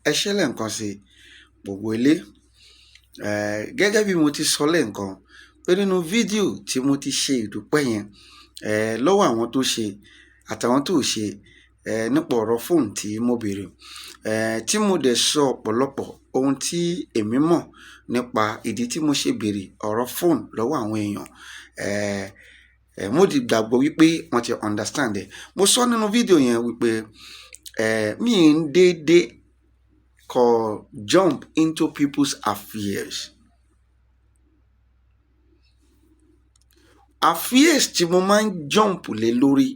ẹ ṣé lẹ́ǹkan sí gbogbo ilé. Gẹ́gẹ́ bí mo ti sọ lẹ́ǹkan pé nínú fídíò tí mo ti ṣe ìdúpẹ́ yẹn lọ́wọ́ àwọn tó ṣe àtàwọn tó ṣe nípa ọ̀rọ̀ fóònù tí mo béèrè, tí mo dẹ̀ sọ ọ̀pọ̀lọpọ̀ ohun tí èmi mọ̀ nípa ìdí tí mo ṣe béèrè ọ̀rọ̀ fóònù lọ́wọ́ àwọn èèyàn. Mo di gbàgbọ́ wípé wọ́n ti understand ẹ̀. Mo sọ nínú fídíò yẹn wípé mi ń déédéé kò jump into people's affairs. Affairs tí mo máa ń jump lé lórí,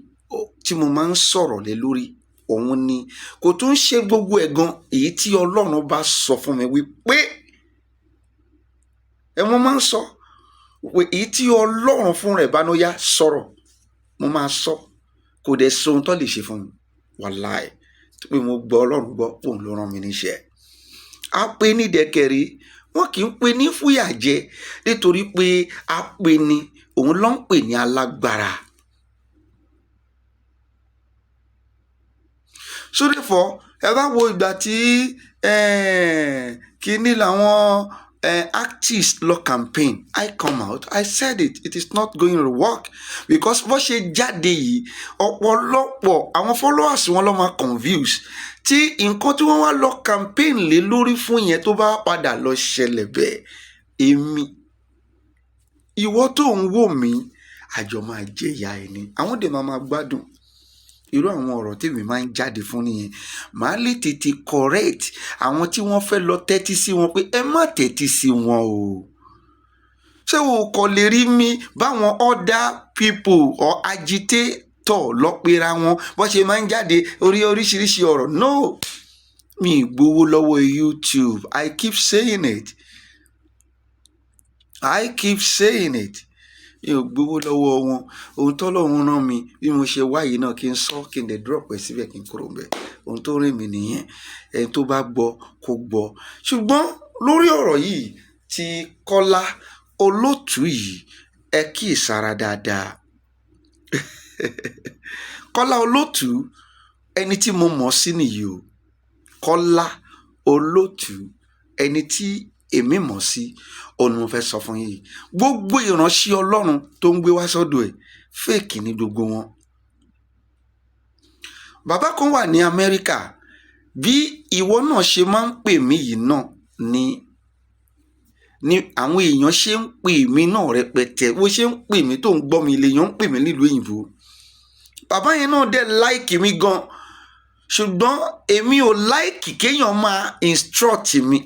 tí mo máa ń sọ̀rọ̀ lé lórí, òun ni kò tún ṣe gbogbo ẹ̀gan èyí tí Ọlọ́run bá sọ fún mi wípé mo máa ń sọ pé èyí tí Ọlọ́run fún rẹ̀ bá ní ó yá sọ̀rọ̀, mo máa sọ. Kò dẹ̀ sọ ohun tó lè ṣe fún mi, wàláì, pé mo gbọ́ Ọlọ́run gbọ́, òun ló rán mi níṣẹ́. A pè ní dẹ̀kẹ̀rí, wọn kì í pè ní fúyàjẹ nítorí pé a pè ní òun ló ń pè ní alágbára. So therefore, ẹ bá wo ìgbà tí kíní làwọn artists lọ campaign, I come out, I said it is not going to work because bó ṣe jáde yìí ọ̀pọ̀lọpọ̀ àwọn followers wọn ló máa confuse tí nǹkan tí wọ́n wá lọ campaign lé lórí fún yẹn tó bá padà lọ ṣẹlẹ̀ bẹ́ẹ̀. Èmi, ìwọ tó ń wò mí, àjọ máa jẹ ìyá ẹni, àwọn dẹ̀ máa gbádùn irú àwọn ọ̀rọ̀ tèmi máa ń jáde fún nìyẹn. Màá lè tètè correct àwọn tí wọ́n fẹ́ lọ tẹ́tí sí wọn pé ẹ má tẹ́tí sí wọn o. Ṣé o kò lè rí mi báwọn other people or agitator lọ́pẹ̀ra wọn bó ṣe máa ń jáde oríṣiríṣi ọ̀rọ̀? No, mi ì gbowó lọ́wọ́ YouTube. I keep saying it. Mi ò gbowó lọ́wọ́ wọn. Ohun tó lọ́run rán mi bí mo ṣe wá yìí náà kí n sọ, kí n dẹ̀ drop ẹ̀ síbẹ̀ kí n kúrò ńbẹ̀. Ohun tó rìn mí nìyẹn. Ẹni tó bá gbọ́ kó gbọ́. Ṣùgbọ́n lórí ọ̀rọ̀ yìí tí Kola Olootu yìí, ẹ kíyèsára dáadáa. Kola Olootu, ẹni tí mo mọ̀ sí nìyí o. Kola Olootu, ẹni tí èmi mọ̀ sí, òun ni mo fẹ́ sọ fún yín. Gbogbo ìránṣẹ́ Ọlọ́run tó ń gbé wá sọ́dọ̀ ẹ̀ fake ní gbogbo wọn. Bàbá kan wà ní Amẹ́ríkà, bí ìwọ náà ṣe máa ń pè mí yìí náà ni àwọn èèyàn ṣe ń pè mí náà rẹpẹtẹ. Bó ṣe ń pè mí tó ń gbọ́ mi lèèyàn ń pè mí nílùú òyìnbó. Bàbá yẹn náà dẹ̀ like mi gan, ṣùgbọ́n èmi ò like kéèyàn máa instruct mi.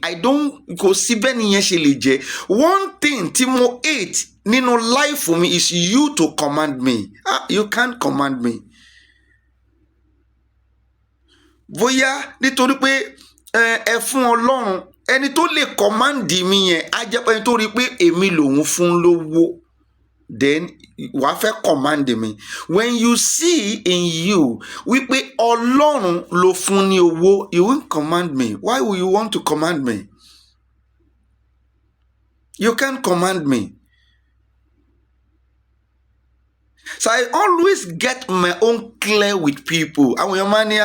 Kò sí bẹ́ẹ̀ nìyẹn ṣe lè jẹ́. One thing tí mo hate nínú life mi is you to command me. You can't command me. Bóyá nítorí pé ẹ fún Ọlọ́run, ẹni tó lè command mi yẹn á jẹ́ pé ẹni tó rí pé èmi lòun fún lówó, then wàá fẹ́ command mi. When you see in you wípé Ọlọ́run ló fún ní owó, you won't command me. Why will you want to command me? You can't command me. So I always get my own clear with people. Àwọn èèyàn máa ní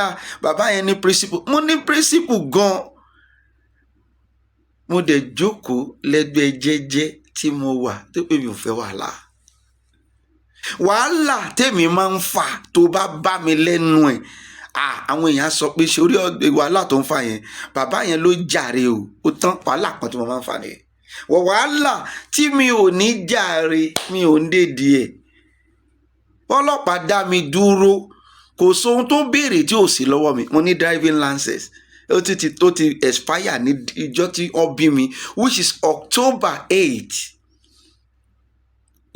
bàbá yẹn ní principle. Mo ní principle gan. Mo dẹ̀ jókòó lẹ́gbẹ̀ẹ́ jẹ́jẹ́ tí mo wà tó pé mi ò fẹ́ wàhálà. Wàhálà tèmi máa ń fà tó bá mi lẹ́nu ẹ̀. Àwọn èèyàn sọ pé ṣe orí wàhálà tó ń fà yẹn, bàbá yẹn ló jàre o. Ó tán wàhálà kan tí mo máa ń fà nìyẹn. Wàhálà tí mi ò ní jàre, mi ò ń dèdí ẹ̀. Ọlọ́pàá dá mi dúró, kò sóhun tó béèrè tí ò sí lọ́wọ́ mi. Mo ní driving license. Ó ti expire ní ìjọ́ tí wọ́n bí mi, which is October 8.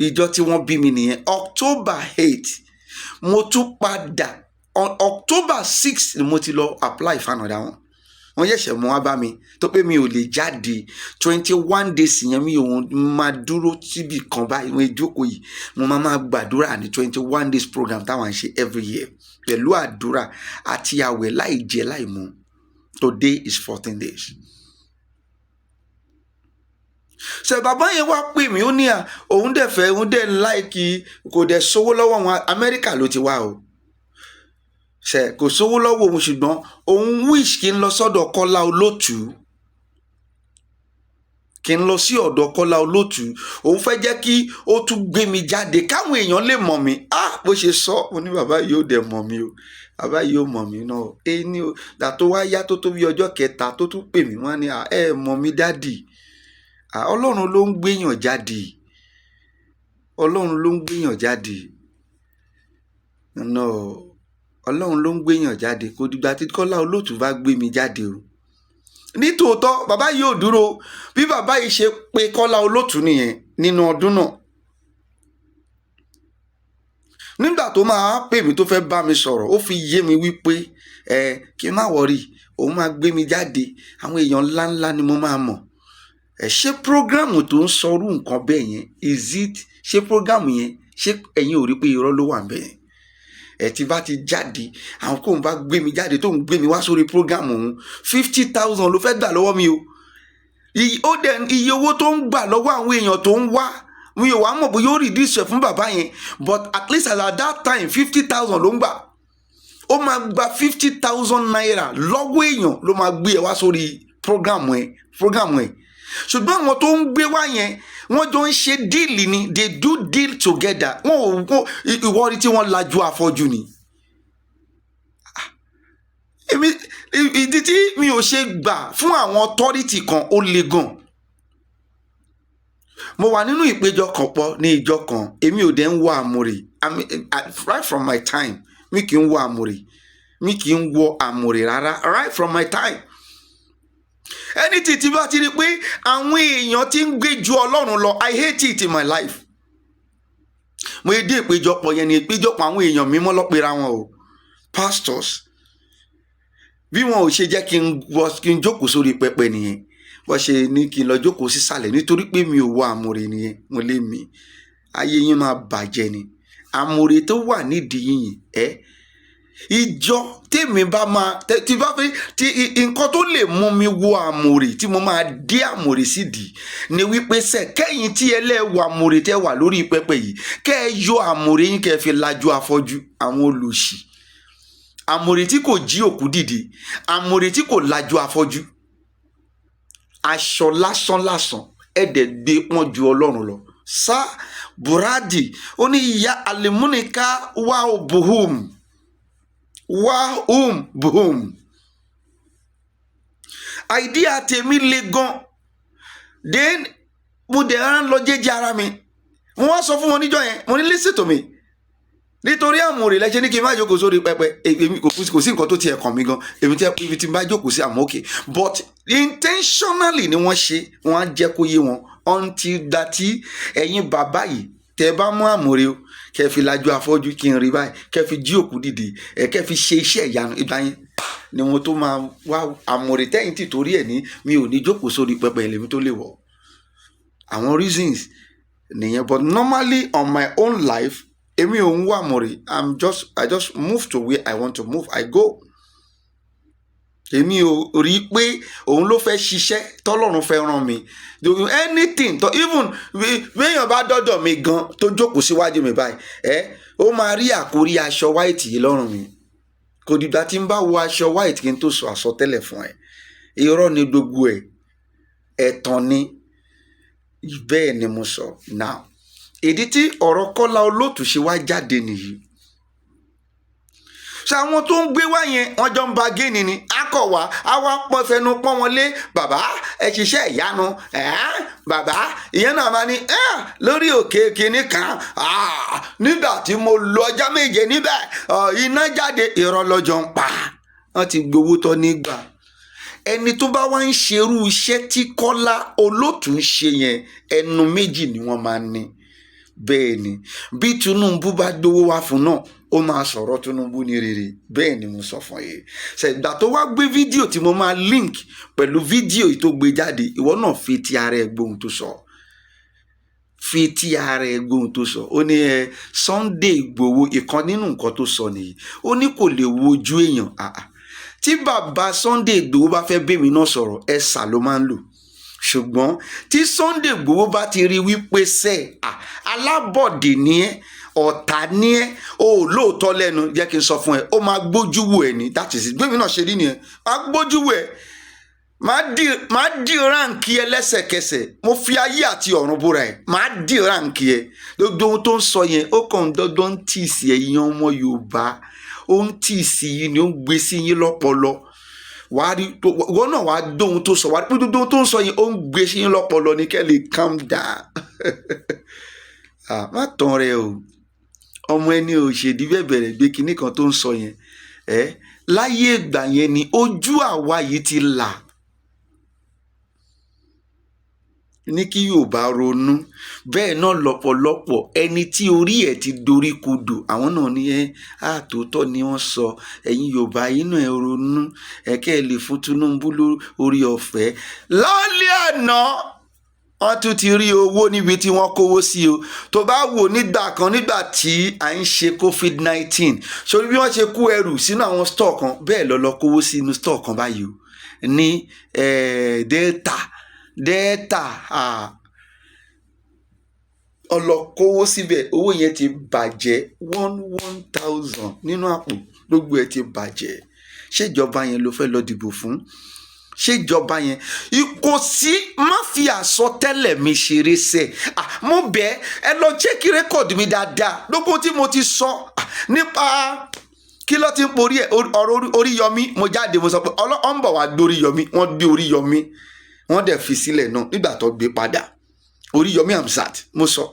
Ìjọ́ tí wọ́n bí mi nìyẹn, October 8. Mo tún padà on October 6 ni mo ti lọ apply for another one. Wọ́n ṣẹ̀ṣẹ̀ mú wá bá mi tó pé mi ò lè jáde 21 days yẹn. Mi ò máa dúró síbi kan báyìí. Mo jókòó yìí, mo máa gbàdúrà ní 21 days program táwọn ṣe every year pẹ̀lú àdúrà àti àwẹ̀ láì jẹ láì mu. Today is 14 days. Ṣé bàbá yẹn wá pè mí, ó ní òun dẹ̀ fẹ́, òun dẹ̀ like, kò dẹ̀ sówó lọ́wọ́ wọn. Amẹ́ríkà ló ti wá o. ṣe kò sówó lọ́wọ́ òun ṣùgbọ́n òun wish kí n lọ sọ́dọ̀ Kọ́lá Olóòtú, kí n lọ sí ọ̀dọ̀ Kọ́lá Olóòtú. Òun fẹ́ jẹ́ kí ó tún gbé mi jáde káwọn èèyàn lè mọ̀ mí. Bó ṣe sọ mo ní bàbá yìí ò dẹ̀ mọ̀ mí o, bàbá yìí ò mọ̀ mí náà. Ní o dà tó wá yá tó tó bí ọjọ́ kẹta tó tún pè mí wọ́n ní ẹ mọ̀ mí dádì. Ọlọ́run ló ń gbéyàn jáde, Ọlọ́run ló ń gbéyàn jáde. No, Ọlọ́run ló ń gbéyàn jáde, kò dìgbà tí Kọ́lá Olóòtú bá gbé mi jáde o. Nítòótọ́ bàbá yìí ò dúró, bí bàbá yìí ṣe pè Kọ́lá Olóòtú nìyẹn nínú ọdún náà. Nígbà tó máa pè mí tó fẹ́ bá mi sọ̀rọ̀, ó fi yé mi wípé kí n má wọrí, òun máa gbé mi jáde, àwọn èèyàn ńláńlá ni mo máa mọ̀. Ṣé prógrámù tó ń sọrú nǹkan bẹ́ẹ̀ yẹn, ṣé prógrámù yẹn ṣé ẹ̀yin ò rí pé irọ́ ló wà bẹ́ẹ̀? Tí bá ti jáde, àwọn kóun bá gbé mi jáde tó ń gbé mi wá sórí prógrámù òun, 50,000 ló fẹ́ gbà lọ́wọ́ mi o. Ó dẹ̀ iye owó tó ń gbà lọ́wọ́ àwọn èèyàn tó ń wá, mi ò wá mọ̀ bóyá ó reduce fún bàbá yẹn, but at least at that time 50,000 ló ń gbà. Ó máa gba 50,000 naira lọ́wọ́ èèyàn ló máa gbé ẹ wá sórí prógrámù ẹ̀. Ṣùgbọ́n àwọn tó ń gbé wá yẹn wọ́n jọ ń ṣe díìlì ni, they do deal together. Ìwọ́rí tí wọ́n lajú afọ́jú ni. Ìdí tí mi ò ṣe gbà fún àwọn authority kan ó le gan. Mo wà nínú ìpéjọ kan pọ̀ ní ìjọ kan, èmi ò dẹ̀ ń wọ àmùrè. Right from my time mi kì í wọ àmùrè, rárá, right from my time. Ẹni tí bá ti rí pé àwọn èèyàn ti ń gbé ju Ọlọ́run lọ, I hate it in my life. Mo dé ìpéjọpọ̀ yẹn ní ìpéjọpọ̀ àwọn èèyàn mímọ́ lọ́pẹ̀ra wọn o, pastors. Bí wọn ò ṣe jẹ́ kí n jókòó sórí pẹpẹ nìyẹn, wọ́n ṣe ní kí n lọ jókòó sísàlẹ̀ nítorí pé mi ò wọ àmùrè nìyẹn. Mo lé mi, ayé yín máa bàjẹ́ ni. Àmùrè tó wà nídìí yìnyín ìjọ tèmi bá máa tí bá fẹ́ tí nǹkan tó lè mú mi wo àmùrè tí mo máa dé àmùrè sídìí ni wípé kẹ́yìn tí ẹlẹ́wọ̀ àmùrè tẹ́ wà lórí pẹpẹ yìí, kẹ́ ẹ yọ àmùrè yín kẹ́ ẹ fi lajú afọ́jú àwọn olùṣì. Àmùrè tí kò jí òkú dìde, àmùrè tí kò lajú afọ́jú, aṣọ lásán ẹ̀dẹ̀ gbé wọn ju Ọlọ́run lọ. Sá Bùrádì ó ní ìyá àlèmúnìká wà ó buhum. Boom. Idea tèmi le gan. Then mo dẹ̀ rán lọ jẹ́jẹ́ ara mi. Mo wá sọ fún wọn níjọ́ yẹn, mo ní listen to me. Nítorí àmùrè lẹ́jẹ́ ní kí n má jókòó sórí pẹpẹ, èmi kò sí nǹkan tó ti ẹ̀kàn mi gan. Èmi tí n bá jókòó sí àmọ́ okay. But intentionally ni wọ́n ṣe, wọ́n á jẹ́ kó yé wọn until dàtí ẹ̀yin bàbá yìí tẹ́ bá mú àmùrè o, kẹ́ fi lajú afọ́jú kí n rí báyìí, kẹ́ fi jí òkú dìde, kẹ́ fi ṣe iṣẹ́ ìyanu. Ìgbà yẹn ni mo tó máa wá àmùrè tẹ́yìn tí torí ẹ̀ ní mi ò ní jókòó sórí pẹpẹ ẹlẹ́mi tó lè wọ̀. Àwọn reasons nìyẹn, but normally on my own life èmi ò ń wá àmùrè. I just move to where I want to move, I go. Èmi ò rí pé òun ló fẹ́ ṣiṣẹ́ tọ́lọ́run fẹ́ ràn mí. Anything to even béèyàn bá dọ́dọ̀ mi gan tó jókòó síwájú mi báyìí, ó máa rí àkórí aṣọ white yìí lọ́rùn mi. Kò dìgbà tí n bá wọ aṣọ white kí n tó sọ àsọtẹ́lẹ̀ fún ẹ. Irọ́ ni gbogbo ẹ̀, ẹ̀tàn ni. Bẹ́ẹ̀ ni mo sọ. Now, ìdí tí ọ̀rọ̀ Kọ́lá Olóòtú ṣe wá jáde nìyí. Ṣàwọn tó ń gbé wá yẹn wọ́n jọ ń ba géènì ni. Akọ̀wá àwa pọ̀ fẹnu pọ́n wọn lé, bàbá ẹ ṣiṣẹ́ ìyanu, bàbá ìyẹn náà máa ní lórí òkè kìíní kan, nígbà tí mo lọ ọjọ́ méje níbẹ̀ iná jáde. Irọ́ lọ́jọ́ ń pa, wọ́n ti gbowó tọ́ nígbà. Ẹni tó bá wá ń ṣerú iṣẹ́ tí Kọ́lá Olóòtú ń ṣe yẹn, ẹnu méjì ni wọ́n máa ní. Bẹ́ẹ̀ ni bí Tinubu bá gbowó wá fún náà, ó máa sọ̀rọ̀ Tinubu ní rere. Bẹ́ẹ̀ ni mo sọ fún yín. Ṣègbà tó wá gbé fídíò tí mo máa link pẹ̀lú fídíò yìí tó gbé jáde, ìwọ náà fi ti ara ẹ gbóhùn tó sọ. Fi ti ara ẹ gbóhùn tó sọ. Ó ní Sunday Igboho, ìkan nínú nǹkan tó sọ nìyí. Ó ní kò lè wojú èèyàn. Tí bàbá Sunday Igboho bá fẹ́ bẹ́mi náà sọ̀rọ̀, ẹ̀sà ló máa ń lò. Ṣùgbọ́n tí Sunday Igboho bá ti rí wípé alábọ̀dé ni ẹ́, ọ̀tá ní ẹ́ o lóòótọ́ lẹ́nu jẹ́ kí n sọ fún ẹ ó máa gbójú wò ẹ ní that is it gbé mi náà ṣe rí nìyẹn máa gbójú wò ẹ máa dì ránkì ẹ lẹ́sẹ̀kẹsẹ̀ mo fi ayé àti ọ̀run búra ẹ máa dì ránkì ẹ gbogbo ohun tó ń sọ yẹn ó kàn dandan ń tì sí ẹ̀yin ọmọ Yorùbá ó ń tì sí yín ni ó ń gbé sí yín lọ́pọlọ wàá rí wọn náà wàá dóhun tó sọ wàá rí gbogbo ohun tó ń sọ yẹn ó ń gbé sí yín lọ́pọlọ ní kẹ́ lè calm down má tàn rẹ o ọmọ ẹni ò ṣèdí bẹ̀bẹ̀rẹ̀ gbé kinní kan tó ń sọ yẹn láyé ìgbà yẹn ni ojú àwa yìí ti là ní kí Yorùbá ronú bẹ́ẹ̀ náà lọ́pọ̀lọpọ̀ ẹni tí orí ẹ̀ ti dorí kodò àwọn náà ní àtòótọ́ ni wọ́n sọ ẹ̀yin Yorùbá yìí náà ẹ ronú ẹ̀kẹ́ lè fún Tinubu lórí ọ̀fẹ́ lálẹ́ àná wọ́n tún ti rí owó níbi tí wọ́n kówó sí o tó bá wò nígbà kan nígbà tí à ń ṣe COVID-19 sórí bí wọ́n ṣe kó ẹrù sínú àwọn store kan bẹ́ẹ̀ lọ kówó sínú store kan báyìí o ní Delta ọlọ́kówó síbẹ̀ owó yẹn ti bàjẹ́ 1,000 nínú àpò gbogbo ẹ̀ ti bàjẹ́ ṣèjọba yẹn ló fẹ́ lọ dìbò fún ṣèjọba yẹn kò sí má fi àsọtẹ́lẹ̀ mi ṣeré sẹ mo bẹ̀ ẹ lọ jẹ́kí rẹ́kọ̀dì mi dáadáa gbogbo tí mo ti sọ nípa kí ló ti ń porí ẹ ọ̀rọ̀ Oríyọmí mo jáde mo sọ pé ọ ń bọ̀ wá gbé Oríyọmí wọ́n gbé Oríyọmí wọ́n dẹ̀ fi sílẹ̀ náà nígbà tó gbé padà Oríyọmí Hamzat mo sọ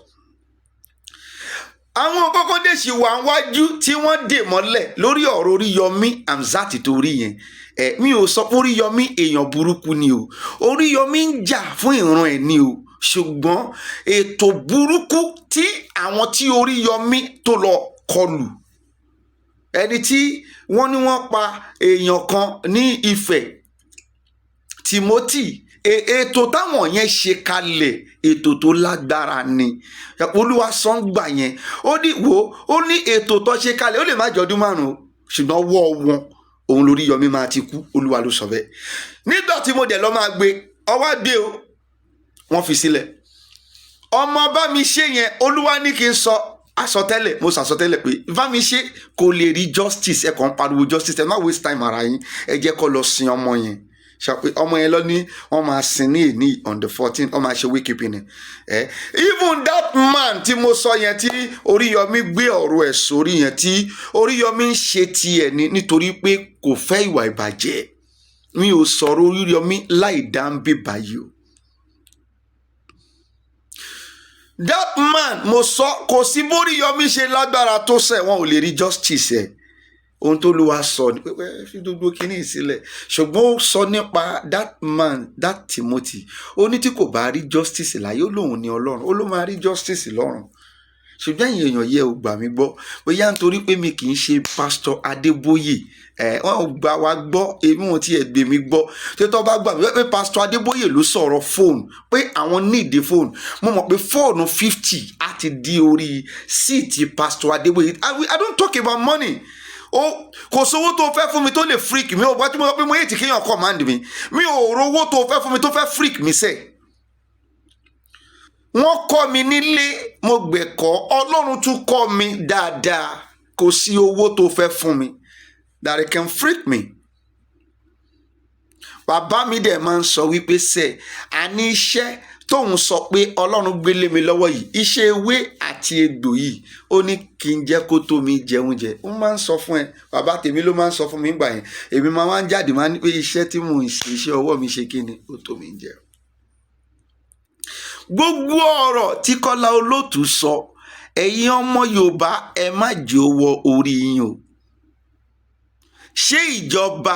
àwọn kọ́kọ́ dé sí wà wájú tí wọ́n dè mọ́lẹ̀ lórí ọ̀rọ̀ Oríyọmí Hamzat torí yẹn mi ò sọ pé Oríyọmí èèyàn burúkú ni o Oríyọmí ń jà fún ìran ẹ̀ ni o ṣùgbọ́n ètò burúkú tí àwọn tí Oríyọmí tó lọ kọlù ẹni tí wọ́n ní wọ́n pa èèyàn kan ní Ifẹ̀ Timothy ètò táwọn yẹn ṣe kalẹ̀ ètò tó lágbára ni Olúwa sọ́ngbà yẹn ó ní ètò tó ṣe kalẹ̀ ó lè má jọdún márùn-ún ṣùgbọ́n wọ́ wọn òun lóríyọmí máa ti kú Olúwa ló sọ bẹ́ẹ̀ nígbà tí mo dẹ̀ lọ máa gbé ọwọ́ dé o wọ́n fi sílẹ̀ ọmọ bá mi ṣe yẹn Olúwa ní kí n sọ àsọtẹ́lẹ̀ mo sàsọtẹ́lẹ̀ pé bá mi ṣe kò lè rí justice ẹ kàn pariwo justice ẹ má waste time ara yín ẹ jẹ́ kó lọ sin ọmọ yẹn ọmọ yẹn lọ ní wọ́n máa sin ní èní on the 14th wọ́n máa ṣe wíkìpìnì even that man tí mo sọ yẹn tí Oríyọmí gbé ọ̀rọ̀ ẹ̀ sórí yẹn tí Oríyọmí ń ṣe tiẹ̀ nítorí pé kò fẹ́ ìwà ìbàjẹ́ mi ò sọ̀rọ̀ Oríyọmí láì dá ń bí báyìí o that man mo sọ kò sí bóríyọmí ṣe lágbára tó ṣẹ̀ wọn ò lè rí justice ẹ̀ ohun tó Olúwa sọ ni pé fi gbogbo kínní sílẹ̀ ṣùgbọ́n ó sọ nípa that man that Timothy ó ní tí kò bá rí justice láyé ó lóun ní Ọlọ́run ó ló máa rí justice lọ́run ṣùgbọ́n ẹ̀yin èèyàn yẹ ò gbà mí gbọ́ bóyá nítorí pé mi kì í ṣe Pastor Adébóyè wọn ò gbà wá gbọ́ èmi wọn ti ẹ̀ gbé mi gbọ́ tí tó bá gbà mí pé Pastor Adébóyè ló sọ̀rọ̀ fóònù pé àwọn níìdí fóònù mo mọ̀ pé fóònù 50 á ti di orí síìtì Pastor Adébóyè I don't talk about money kò sówó tó fẹ́ fún mi tó lè freak mi ò bá tí mo sọ pé mo yé ti kéèyàn command mi ò rówó tó fẹ́ fún mi tó fẹ́ freak mi sẹ́ẹ̀ wọ́n kọ́ mi nílé mo gbẹ̀kọ́ Ọlọ́run tún kọ́ mi dáadáa kò sí owó tó fẹ́ fún mi that it can freak me bàbá mi dẹ̀ máa ń sọ wípé sẹ́ẹ̀ àní iṣẹ́ tóun sọ pé Ọlọ́run gbélé mi lọ́wọ́ yìí iṣẹ́ ewé àti egbò yìí ó ní kí n jẹ́ kó tó mi jẹun jẹ ó máa ń sọ fún ẹ bàbá tèmi ló máa ń sọ fún mi nígbà yẹn èmi máa ń jáde máa ń ní pé iṣẹ́ tí mò ń ṣe iṣẹ́ ọwọ́ mi ṣe kí ni ó tó mi jẹ. gbogbo ọ̀rọ̀ tí Kọ́lá Olóòtú sọ ẹ̀yin ọmọ Yorùbá ẹ má jẹ́ ó wọ orí yín o ṣé ìjọba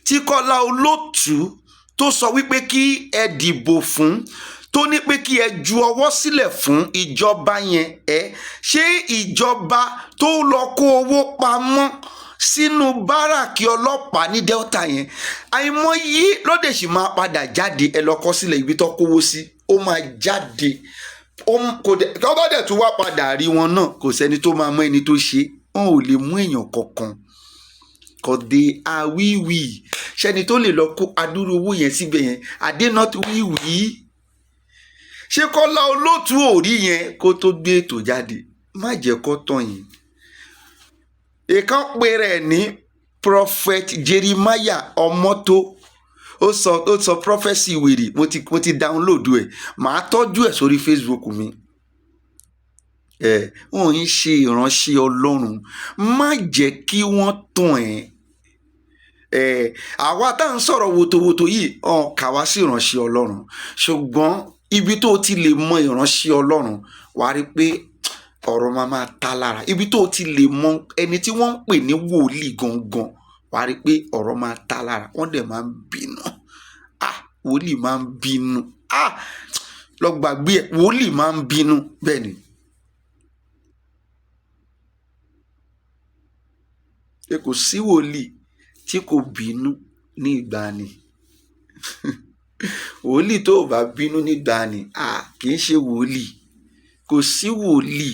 tí Kọ́lá Olóòtú tó sọ wípé kí ẹ dìbò fún tó ní pé kí ẹ ju ọwọ́ sílẹ̀ fún ìjọba yẹn ṣé ìjọba tó lọ kó owó pamọ́ sínú báràkì ọlọ́pàá ní Delta yẹn àìmọye lóde sì máa padà jáde ẹ lọ kọ sílẹ̀ ibi tó kówó sí ó máa jáde kọ́ bá dẹ̀ tún wá padà rí wọn náà kò sẹ́ni tó máa mọ ẹni tó ṣe wọn ò lè mú èèyàn kankan kọ̀dé àwíwì ṣẹ́ni tó lè lọ kó adúrú owó yẹn síbẹ̀ yẹn adé not wíwì ṣé Kọ́lá Olóòtú ò rí yẹn kó tó gbé ètò jáde má jẹ́ kó tán yìí. Ìkan pé rẹ̀ ní prophet Jeremiah Ọmọ́tó ó sọ prophecy wèrè mo ti download ẹ̀ màá tọ́jú ẹ̀ sórí Facebook mi. Wọ́n ń ṣe ìránṣẹ́ Ọlọ́run, má jẹ́ kí wọ́n tàn ẹ́. Àwa tá à ń sọ̀rọ̀ wòtòwòtò yìí kà wá sí ìránṣẹ́ Ọlọ́run, ṣùgbọ́n ibi tó ti lè mọ ìránṣẹ́ Ọlọ́run wàá rí pé ọ̀rọ̀ máa ta lára. Ibi tó ti lè mọ ẹni tí wọ́n ń pè ní wòlíì gangan wàá rí pé ọ̀rọ̀ máa ta lára. Wọ́n dẹ̀ máa ń bínú. Wòlíì máa ń bínú. Lọ gbàgbé ẹ̀, wòlíì máa ń bínú. Bẹ́ẹ̀ ni. Kò sí wòlíì tí kò bínú ní ìgbàanì. Wòlíì tó bá bínú ní ìgbàanì kì í ṣe wòlíì. Kò sí wòlíì.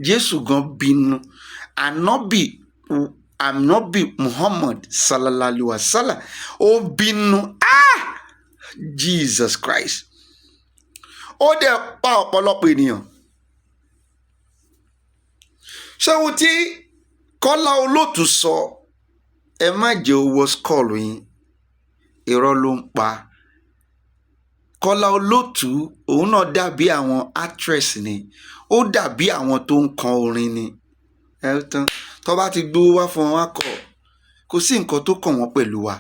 Jésù gan bínú. Ànábì Muhammad sallallahu alaihi wasallam ó bínú. Jesus Christ. Ó dẹ̀ pa ọ̀pọ̀lọpọ̀ ènìyàn. Ṣé ohun tí Kọ́lá Olóòtú sọ, ẹ má jẹ́ owó skọ́ọ̀lù yín, irọ́ ló ń pa. Kọ́lá Olóòtú òun náà dàbí àwọn actress ni, ó dàbí àwọn tó ń kan orin ni. Tó bá ti gbówó wá fún wọn kọ, kò sí nǹkan tó kàn wọ́n pẹ̀lú wa.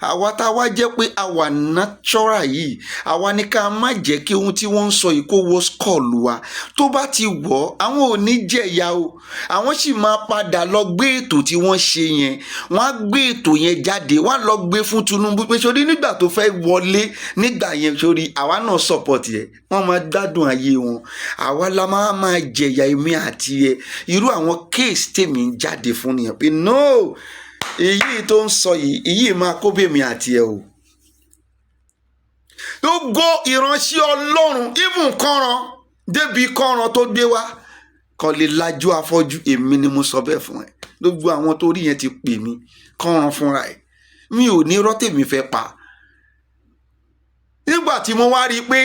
Àwa tá a wá jẹ́ pé àwa natural yìí, àwa ní ká má jẹ́ kí ohun tí wọ́n ń sọ yìí kó wọ skọ́ọ̀lù wa. Tó bá ti wọ̀, àwọn ò ní jẹ̀yà o. Àwọn sì máa padà lọ gbé ètò tí wọ́n ṣe yẹn, wọ́n á gbé ètò yẹn jáde, wọ́n á lọ gbé fún Tinubu pé sórí nígbà tó fẹ́ wọlé nígbà yẹn sórí àwa náà support yẹ, wọ́n máa gbádùn ayé wọn. Àwa la máa jẹ̀yà èmi àti ẹ. Irú àwọn case tèmi ń jáde fún nìyẹn pé no, èyí tó ń sọ yìí, èyí máa kó bèmí àti ẹ o. Gbogbo ìránṣẹ́ Ọlọ́run, even kọ́ran débi kọ́ran tó gbé wá kò lè lajú afọ́jú. Èmi ni mo sọ bẹ́ẹ̀ fún ẹ. Gbogbo àwọn tó rí yẹn ti pè mí kọ́ran fúnra ẹ̀. Mi ò ní irọ́ tèmi fẹ́ pa. Nígbà tí mo wá rí i pé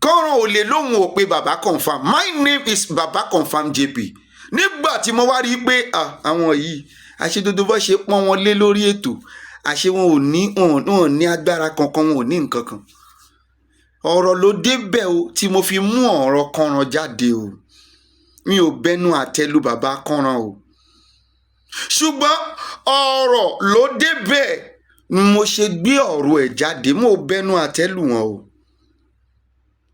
kọ́ran ò lè lóhùn ò pé bàbá confam, my name is bàbá confam JP. Nígbà tí mo wá rí i pé àwọn yìí àṣedodo bá ṣe pọ́n wọn lé lórí ètò, àṣe wọn ò ní agbára kankan, wọn ò ní nǹkan kan. Ọ̀rọ̀ ló débẹ̀ o tí mo fi mú ọ̀rọ̀ kọ́ran jáde o. Mi ò bẹnu àtẹ́lu bàbá kọ́ran o. Ṣùgbọ́n ọ̀rọ̀ ló débẹ̀ ni mo ṣe gbé ọ̀rọ̀ ẹ̀ jáde. Mo bẹnu àtẹ́lu wọn o.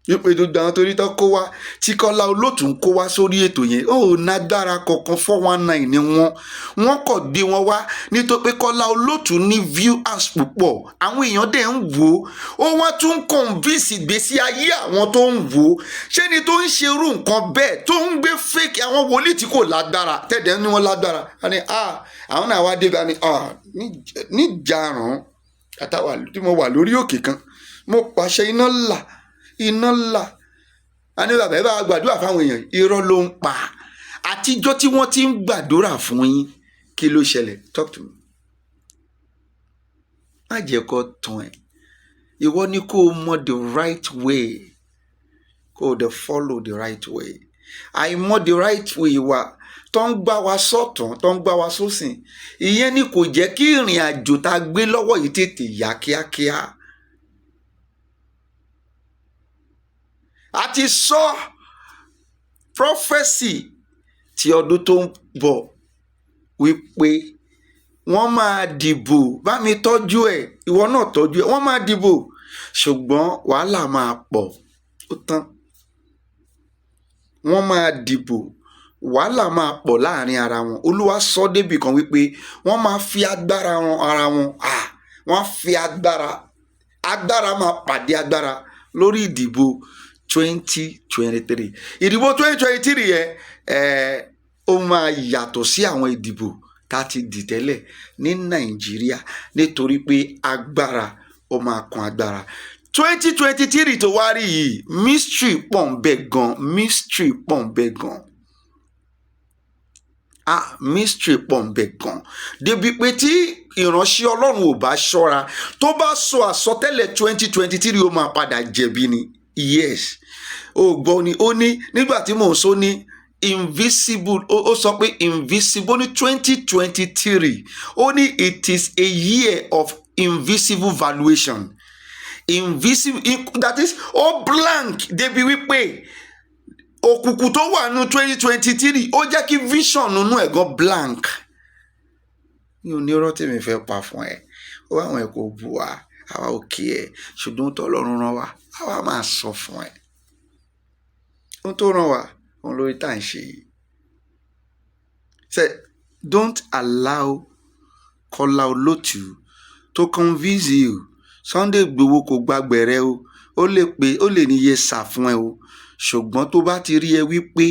Wípé gbogbo àwọn torí tó kó wá tí Kọ́lá Olóòtú ń kó wá sórí ètò yẹn ó nágbára kankan 419 ni wọ́n kọ̀ gbé wọn wá nítorí pé Kọ́lá Olóòtú ní viewers púpọ̀, àwọn èèyàn dẹ̀ ń wò ó wá tún convince ìgbésí ayé àwọn tó ń wò ó. Ṣé ni tó ń ṣe irú nǹkan bẹ́ẹ̀ tó ń gbé fake àwọn wòlíì tí kò lágbára tẹ̀dẹ̀ ní wọ́n lágbára àwọn náà wá débà níjàrán àtàwà tí mo wà lórí òkè kan mo pàṣẹ iná ńlá a ní bàbá ẹ bá gbàdúrà fáwọn èèyàn. Irọ́ ló ń pa. Àtijọ́ tí wọ́n ti ń gbàdúrà fún yín, kí ló ṣẹlẹ̀? Talk to me. Má jẹ́ kó tán ẹ̀. Ìwọ ni kó mọ the right way, kó o dẹ̀ follow the right way. Àìmọ̀ the right way wa tó ń gbá wa sọ́tún tó ń gbá wa sósìn, ìyẹn ni kò jẹ́ kí ìrìn àjò tá a gbé lọ́wọ́ yìí tètè yá kíákíá. A ti sọ prophecy ti ọdún tó ń bọ̀ wípé wọ́n máa dìbò. Bá mi tọ́jú ẹ̀, ìwọ náà tọ́jú ẹ̀. Wọ́n máa dìbò ṣùgbọ́n wàhálà máa pọ̀. Ó tán. Wọ́n máa dìbò, wàhálà máa pọ̀ láàrin ara wọn. Olúwa sọ débì kan wípé wọ́n máa fi agbára ran ara wọn. Wọ́n fi agbára máa pàdé agbára lórí ìdìbò 2023. Ìdìbò 2023 yẹn ó máa yàtọ̀ sí àwọn ìdìbò tá a ti dì tẹ́lẹ̀ ní Nàìjíríà nítorí pé agbára ó máa kan agbára. 2023 tó wá rí yìí mystery pọ̀ ń bẹ gan. Mystery pọ̀ ń bẹ gan. Mystery pọ̀ ń bẹ gan. Débi pé tí ìránṣẹ́ Ọlọ́run ò bá ṣọ́ra tó bá sọ àsọtẹ́lẹ̀ 2023 ó máa padà jẹ̀bi ni. Yes. Ó gbọ́ ni ó ní nígbà tí mò ń sọ ní invisible ó sọ pé invisible ní 2023 ó ní it is a year of invisible valuation. Invisible, that is ó blank débi wípé òkùnkùn tó wà nínú 2023 ó jẹ́ kí vision nínú ẹ̀ gan blank. ní onírọ́ tí mi fẹ́ pa fún ẹ ó wá àwọn ẹ̀kọ́ bù wá àwa ò kí ẹ ṣùgbọ́n tó lọ́run rán wa àwa máa sọ fún ẹ ohun tó rán wa òun lórí tá à ń ṣe yìí. Say don't allow Kola Olootu to convince you. Sunday Igboho kò gbàgbẹ̀rẹ̀ o ó lè ní iye sà fún ẹ o ṣùgbọ́n tó bá ti rí ẹ wípé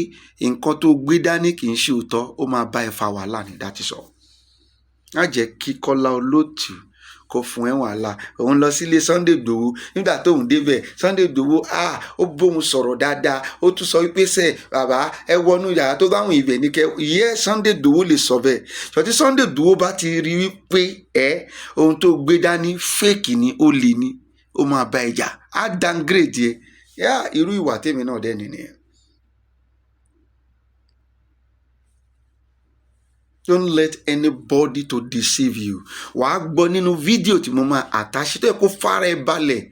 nǹkan tó gbé dání kì í ṣe òótọ́ ó máa bá ẹ fa wàhálà ní that is all. Má jẹ́ kí Kola Olootu kó fún ẹ wàhálà. Òun lọ sílé Sunday Igboho nígbà tóun débẹ̀ Sunday Igboho ó bóun sọ̀rọ̀ dáadáa ó tún sọ wípé sẹ́ bàbá ẹ wọnú yàrá tó báwọn ibẹ̀ ní kẹ́ yẹ Sunday Igboho lè sọ bẹ́ẹ̀ ṣọtí Sunday Igboho bá ti rí wípé ohun tó gbé dání fake ni ó lè ní ó máa bá ẹ jà á downgrade ẹ irú ìwà tèmi náà dẹ́ni nìyẹn. Don't let anybody to deceive you. Wàá gbọ́ nínú fídíò tí mo máa àtàṣe tó yẹ kó fara ẹ balẹ̀.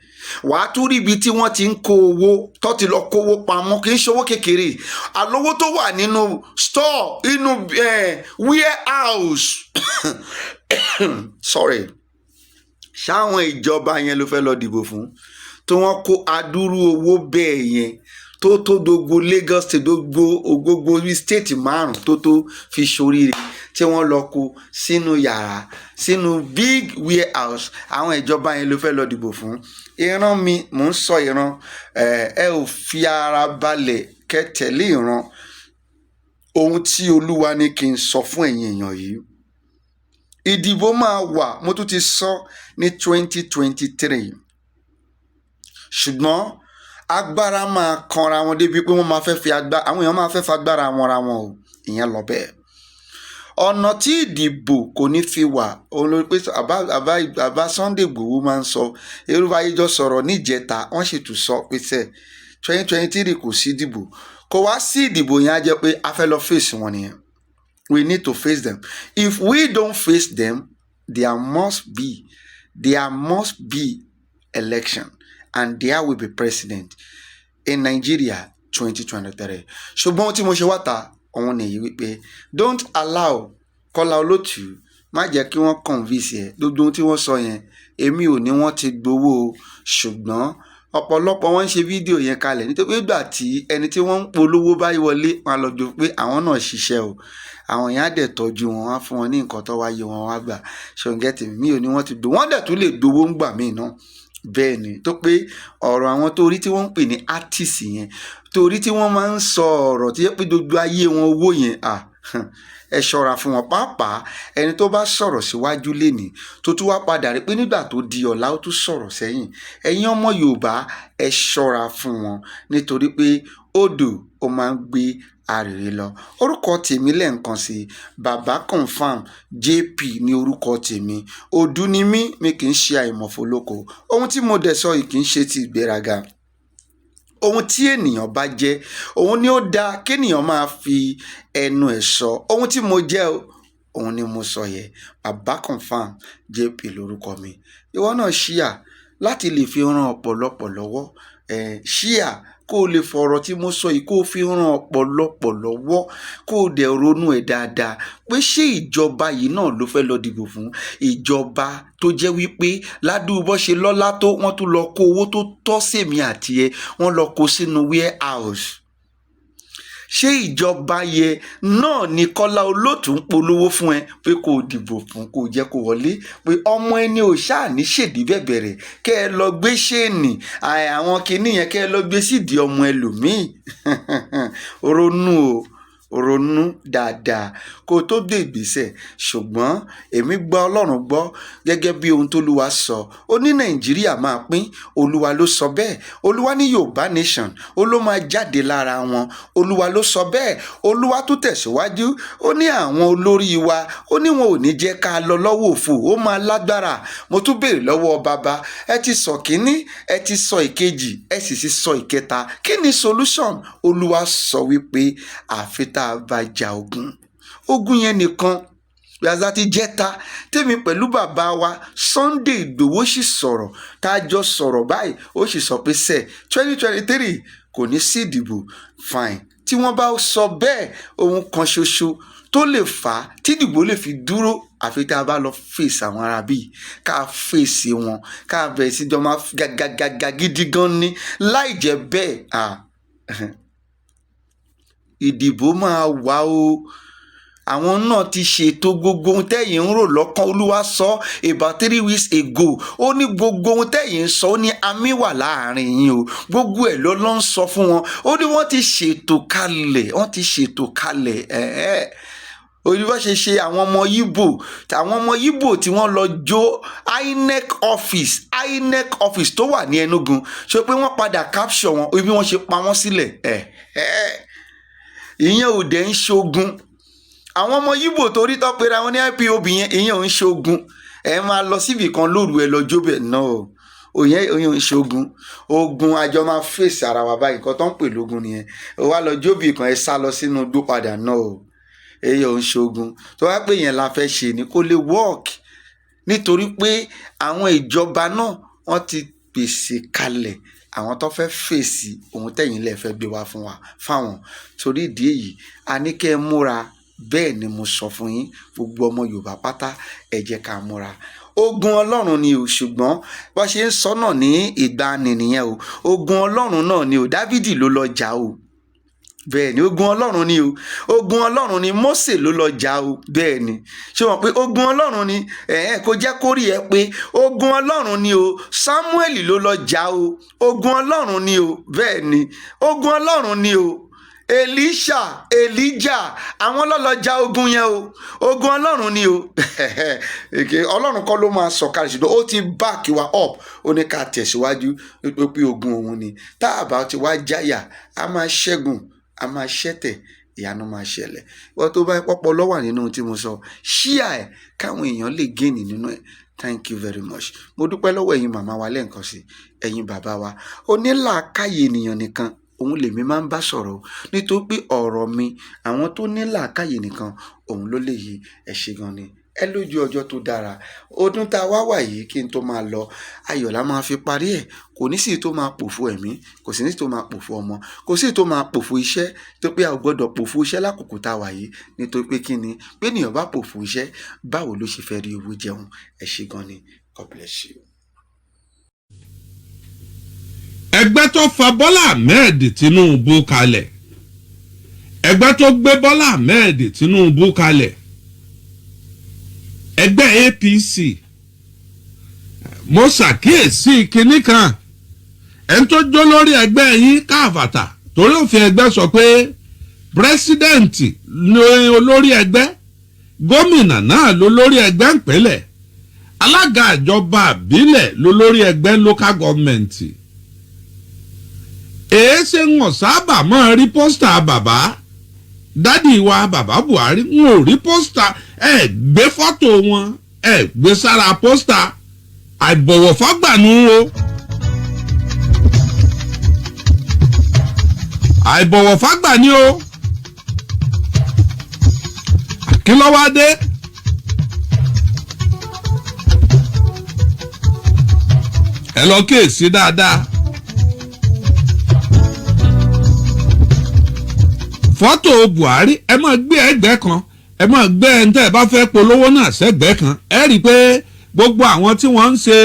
Wàá tún rí ibi tí wọ́n ti ń kó owó tó ti lọ kówó pamọ́ kì í ṣe owó kékeré. Àlówó tó wà nínú store inú warehouse. Sorry. Ṣáwọn ìjọba yẹn ló fẹ́ lọ dìbò fún. Tí wọ́n kó adúrú owó bẹ́ẹ̀ yẹn tó gbogbo Lagos State gbogbo state márùn tó fi ṣoríire tí wọ́n lọ kó sínú yàrá sínú big warehouse àwọn ìjọba yẹn ló fẹ́ lọ dìbò fún. Ìran mi mò ń sọ ìran ẹ ò fi ara balẹ̀ kẹ́ tẹ̀lé ìran ohun tí Olúwa ní kí n sọ fún ẹ̀yin èèyàn yìí. Ìdìbò máa wà mo tún ti sọ ní 2023 ṣùgbọ́n agbára máa kanra wọn débi pé wọ́n máa fẹ́ fi agbára àwọn èèyàn máa fẹ́ fa agbára wọn ra wọn o ìyẹn lọ bẹ́ẹ̀. ọ̀nà tí ìdìbò kò ní fi wà òun ló pé àbá Sunday Igboho máa ń sọ Yorùbá yìí jọ sọ̀rọ̀ níjẹta wọ́n sì tún sọ pé sẹ́ 2023 kò sí ìdìbò kò wá sí ìdìbò yẹn á jẹ́ pé a fẹ́ lọ face wọn nìyẹn. We need to face them. If we don't face them, there must be election. And there will be president in Nigeria 2023. Ṣùgbọ́n tí mo ṣe wá ta òun nìyí wípé don't allow Kola Olootu má jẹ́ kí wọ́n convince ẹ gbogbo ohun tí wọ́n sọ yẹn èmi ò ní wọ́n ti gbowó ṣùgbọ́n ọ̀pọ̀lọpọ̀ wọ́n ń ṣe fídíò yẹn kalẹ̀ nítorí pé ìgbà tí ẹni tí wọ́n ń polówó báyìí wọlé wọn lọ jọ pé àwọn náà ṣiṣẹ́ o àwọn yẹn á dẹ̀ tọ́jú wọn wá fún wọn ní nǹkan tó wáyé wọn wá gbà ṣòǹgẹ́tì mi ò ní wọ́n ti gbowó wọ́n dẹ̀ tún lè gbowó ń gbà míì náà bẹ́ẹ̀ ni tó pé ọ̀rọ̀ àwọn torí tí wọ́n ń pè ní artist yẹn torí tí wọ́n máa ń sọ ọ̀rọ̀ tí yẹ pé gbogbo ayé wọn owó yẹn ẹ ṣọ́ra fún wọn pàápàá ẹni tó bá sọ̀rọ̀ síwájú lénìí tó tún wá padà rí pé nígbà tó di ọ̀la ó tún sọ̀rọ̀ sẹ́yìn ẹ̀yin ọmọ Yorùbá ẹ ṣọ́ra fún wọn nítorí pé odò ó máa ń gbé àrèrè lọ. Orúkọ tèmi lẹ́ǹkan sí bàbá confam JP ní orúkọ tèmi Odù ni mí mi kì í ṣe àìmọ̀fólókò ohun tí mo dẹ̀ sọ yìí kì í ṣe ti ìgbéraga ohun tí ènìyàn bá jẹ́ òun ni ó dáa kéèyàn máa fi ẹnu ẹ̀ sọ ohun tí mo jẹ́ òun ni mo sọ yẹ bàbá confam JP lórúkọ mi ìwọ náà ṣíà láti lè fi ran ọ̀pọ̀lọpọ̀ lọ́wọ́ ṣíà kó o lè fọ̀rọ̀ tí mo sọ yìí kó o fi ran ọ̀pọ̀lọpọ̀ lọ́wọ́ kó o dẹ̀ ronú ẹ̀ dáadáa pé ṣé ìjọba yìí náà ló fẹ́ lọ dìbò fún ìjọba tó jẹ́ wípé ládùúgbò ṣe lọ́lá tó wọ́n tún lọ kó owó tó tọ́ sèmi àti ẹ wọ́n lọ kó sínú warehouse. Ṣé ìjọba yẹ náà ni Kola Olootu ń polówó fún ẹ pé kó o dìbò fún kó o jẹ́ kó wọlé pé ọmọ ẹni ò ṣáà ní ṣèdí bẹ̀bẹ̀rẹ̀ kẹ́ ẹ lọ gbé ṣéènì àwọn kinní yẹn kẹ́ ẹ lọ gbé sídìí ọmọ ẹlòmíì ronú o ronú dáadáa kó tó gbé ìgbésẹ̀. Ṣùgbọ́n èmi gba Ọlọ́run gbọ́ gẹ́gẹ́ bí ohun tó Olúwa sọ. Ó ní Nàìjíríà máa pín, Olúwa ló sọ bẹ́ẹ̀. Olúwa ní Yorùbá nation, ó ló máa jáde lára wọn. Olúwa ló sọ bẹ́ẹ̀. Olúwa tó tẹ̀síwájú, ó ní àwọn olórí wa, ó ní wọn ò ní jẹ́ ká lọ lọ́wọ́ òfò, ó máa lágbára. Mo tún béèrè lọ́wọ́ bàbá, ẹ ti sọ kínní, ẹ ti sọ ìkejì, ẹ sì ti sọ ìkẹta. Kí ni solution? Olúwa sọ wípé àfi tá a bá ja ogun yẹn nìkan. Gbàzá ti jẹ́ta tèmi pẹ̀lú bàbá wa Sunday Igboho sì sọ̀rọ̀, tá a jọ sọ̀rọ̀ báyìí, ó sì sọ pé 2023 kò ní sí ìdìbò. Fine. Tí wọ́n bá sọ bẹ́ẹ̀, ohun kan ṣoṣo tó lè fà á tí ìdìbò lè fi dúró àfi tá a bá lọ fèsì àwọn ará bíi, ká fèsì wọn, ká bẹ̀rẹ̀ sí jọ máa gàgàgàgà gidi gan ni. Láì jẹ́ bẹ́ẹ̀, ìdìbò máa wà o. Àwọn náà ti ṣètò gbogbo ohun tẹ́yìn ń rò lọ́kàn. Olúwa sọ about 3 weeks ago, ó ní gbogbo ohun tẹ́yìn ń sọ, ó ní àmì wà láàrin yín o. Gbogbo ẹ̀ ló ń sọ fún wọn. Ó ní wọ́n ti ṣètò kalẹ̀, wọ́n ti ṣètò kalẹ̀. Olúwa ṣe àwọn ọmọ Yíbò tí wọ́n lọ jó INEC office tó wà ní Enugu, ṣe pé wọ́n padà capture wọn, bí wọ́n ṣe pa wọ́n sílẹ̀. Ìyẹn ò dẹ̀ ń ṣogun. Àwọn ọmọ Yíbò torí tó pera wọn ní IPOB yẹn, ìyẹn ò ń ṣogun. Ẹ máa lọ síbì kan lóru, ẹ lọ jó bẹ̀ náà. Òyìn ò ń ṣogun. Ogun àjọ máa fèsì ara wa báyìí, nǹkan tó ń pè lógun nìyẹn. Ó wá lọ jóbì kan, ẹ sá lọ sínú igbó padà náà. Èyí ò ń ṣogun. Tó wá pé yẹn la fẹ́ ṣe ni kó lè work. Nítorí pé àwọn ìjọba náà wọ́n ti pèsè kalẹ̀ àwọn tó fẹ́ fèsì ohun tẹ̀yìn lè fẹ́ gbé wá fáwọn. Torí ìdí èyí, a ní kẹ́ ẹ múra. Bẹ́ẹ̀ ni mo sọ fún yín, gbogbo ọmọ Yorùbá pátá, ẹ jẹ́ ká múra. Ogun Ọlọ́run ni o, ṣùgbọ́n bó ṣe ń sọ náà ní ìgbàanì nìyẹn o. Ogun Ọlọ́run náà ni o. Dávìdì ló lọ jà o. Bẹ́ẹ̀ ni ogun Ọlọ́run ni o. Ogun Ọlọ́run ni Mósè ló lọ jà o. Bẹ́ẹ̀ ni. Ṣé wọ́n pé ogun Ọlọ́run ni? Kò jẹ́ kó rí ẹ pé ogun Ọlọ́run ni o. Sámúẹ́lì ló lọ jà o. Ogun Ọlọ́run ni o. Bẹ́ẹ̀ ni. Ogun Ọlọ́run ni o. Elijah, àwọn lọ́lọ́jà ogun yẹn o. Ogun Ọlọ́run ni o. Ọlọ́run kọ́ ló máa sọ̀kalẹ̀, ṣùgbọ́n ó ti back wa up. Ó ní ká tẹ̀síwájú pé ogun òun ni. Tá a bá ti wá jáyà, a máa ṣẹ́gun, a máa ṣẹ́tẹ̀, ìyanu máa ṣẹlẹ̀. Wọ́n tó bá pọ́pọ́ lọ́wọ́ nínú ohun tí mo sọ, ṣíà ẹ̀ káwọn èèyàn lè gẹ́ẹ̀nì nínú ẹ̀. Thank you very much. Mo dúpẹ́ lọ́wọ́ ẹ̀yin màmá wa lẹ́ǹkan sí, ẹ̀yin bàbá wa. Onílàákàyè ènìyàn nìkan òun lèmi máa ń bá sọ̀rọ̀, nítorí pé ọ̀rọ̀ mi àwọn tó ní làákàyè nìkan òun ló lè yí. Ẹ ṣé gan ni. Ẹ lójú ọjọ́ tó dára. Ọdún tá a wà yìí kí n tó máa lọ, ayọ̀ la máa fi parí ẹ̀. Kò ní sí tó máa pòfo ẹ̀mí, kò sí ní tó máa pòfo ọmọ, kò sí tó máa pòfo iṣẹ́. Tó pé a ò gbọ́dọ̀ pòfo iṣẹ́ lákòókò tá a wà yìí, nítorí pé kí ni, pé ènìyàn bá pòfo iṣẹ́, báwo ló ṣe fẹ́ rí owó jẹun? Ẹ ṣé gan ni. God bless you. Ẹgbẹ́ tó fa Bọ́lá Ahmed Tinubu kalẹ̀, ẹgbẹ́ tó gbé Bọ́lá Ahmed Tinubu kalẹ̀, ẹgbẹ́ APC. Mo ṣàkíyèsí kinní kan, ẹni tó jó lórí ẹgbẹ́ yín káàfàtà, torí òfin ẹgbẹ́ sọ pé pírẹsidẹ́ǹtì ni olórí ẹgbẹ́, gómìnà náà ló lórí ẹgbẹ́ ìpínlẹ̀, alága ìjọba àbílẹ̀ ló lórí ẹgbẹ́ local government. Ṣé wọn sábà máa rí pósítà bàbá dádì wa bàbá Buhari? Wọn ò rí pósítà, ẹ gbé fọ́tò wọn, ẹ gbé sára pósítà. Àìbọ̀wọ̀ fágbànú o. Àìbọ̀wọ̀ fágbà ni o. Kí ló wá dé? Ẹ lọ kíyèsí dáadáa. Fọ́tò Buhari ẹ máa gbé ẹgbẹ́ kan, ẹ máa gbé ẹni tẹ́ ẹ bá fẹ́ polówó náà sẹ́gbẹ́ kan. Ẹ rí i pé gbogbo àwọn tí wọ́n ń ṣe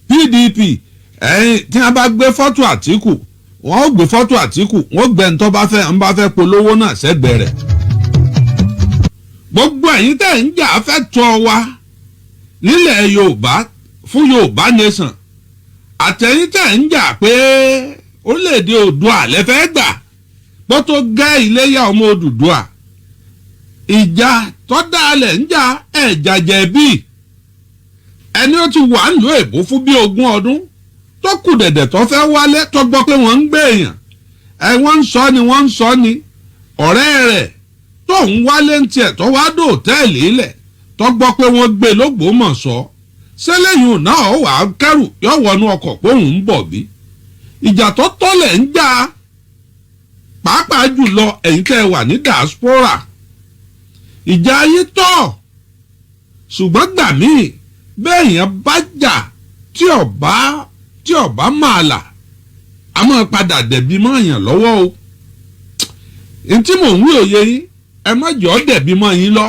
PDP tí wọ́n bá gbé fọ́tò Àtíkù, wọ́n ó gbé fọ́tò Àtíkù, wọ́n gbé ẹni tó bá fẹ́ polówó náà sẹ́gbẹ́ rẹ̀. Gbogbo ẹ̀yin tẹ́ ń jà fẹ́ tọ́ wa nílẹ̀ Yorùbá fún Yorùbá nation, àtẹ̀yin tẹ́ ń jà pé orílẹ̀-èdè Oòduà lẹ fẹ́ gbà, bó tó gẹ́ iléyà ọmọ Odùduwà ìjà tó dálẹ̀ ń jà ẹ̀jà jẹ̀bi ẹni ó ti wà ń lo èbó fún bí 20 ọdún tó kù dẹ̀dẹ̀ tó fẹ́ wálé tó gbọ́ pé wọ́n ń gbé èèyàn wọ́n ń sọ ni ọ̀rẹ́ rẹ̀ tó ń wálé ń tiẹ̀ tó wá dé òtẹ́ẹ̀lì ilẹ̀ tó gbọ́ pé wọ́n gbé l'Ógbómọ̀ṣọ́ sẹ́lẹ̀yìn náà ó wà á kẹ́rù yóò wọnú ọkọ̀ pé òun ń bọ̀ bí ìjà tó tọ́lẹ̀ ń jà pàápàá jùlọ ẹ̀yin tẹ́ wà ní diaspora ìjà ayé tọ́ ṣùgbọ́n gbà míì bẹ́ẹ̀ yẹn bá jà tí ọba máa là á máa padà dẹ̀bi mọ́ èèyàn lọ́wọ́ o ntí mò ń wí òye yín ẹ má jọ dẹ̀bi mọ́ yín lọ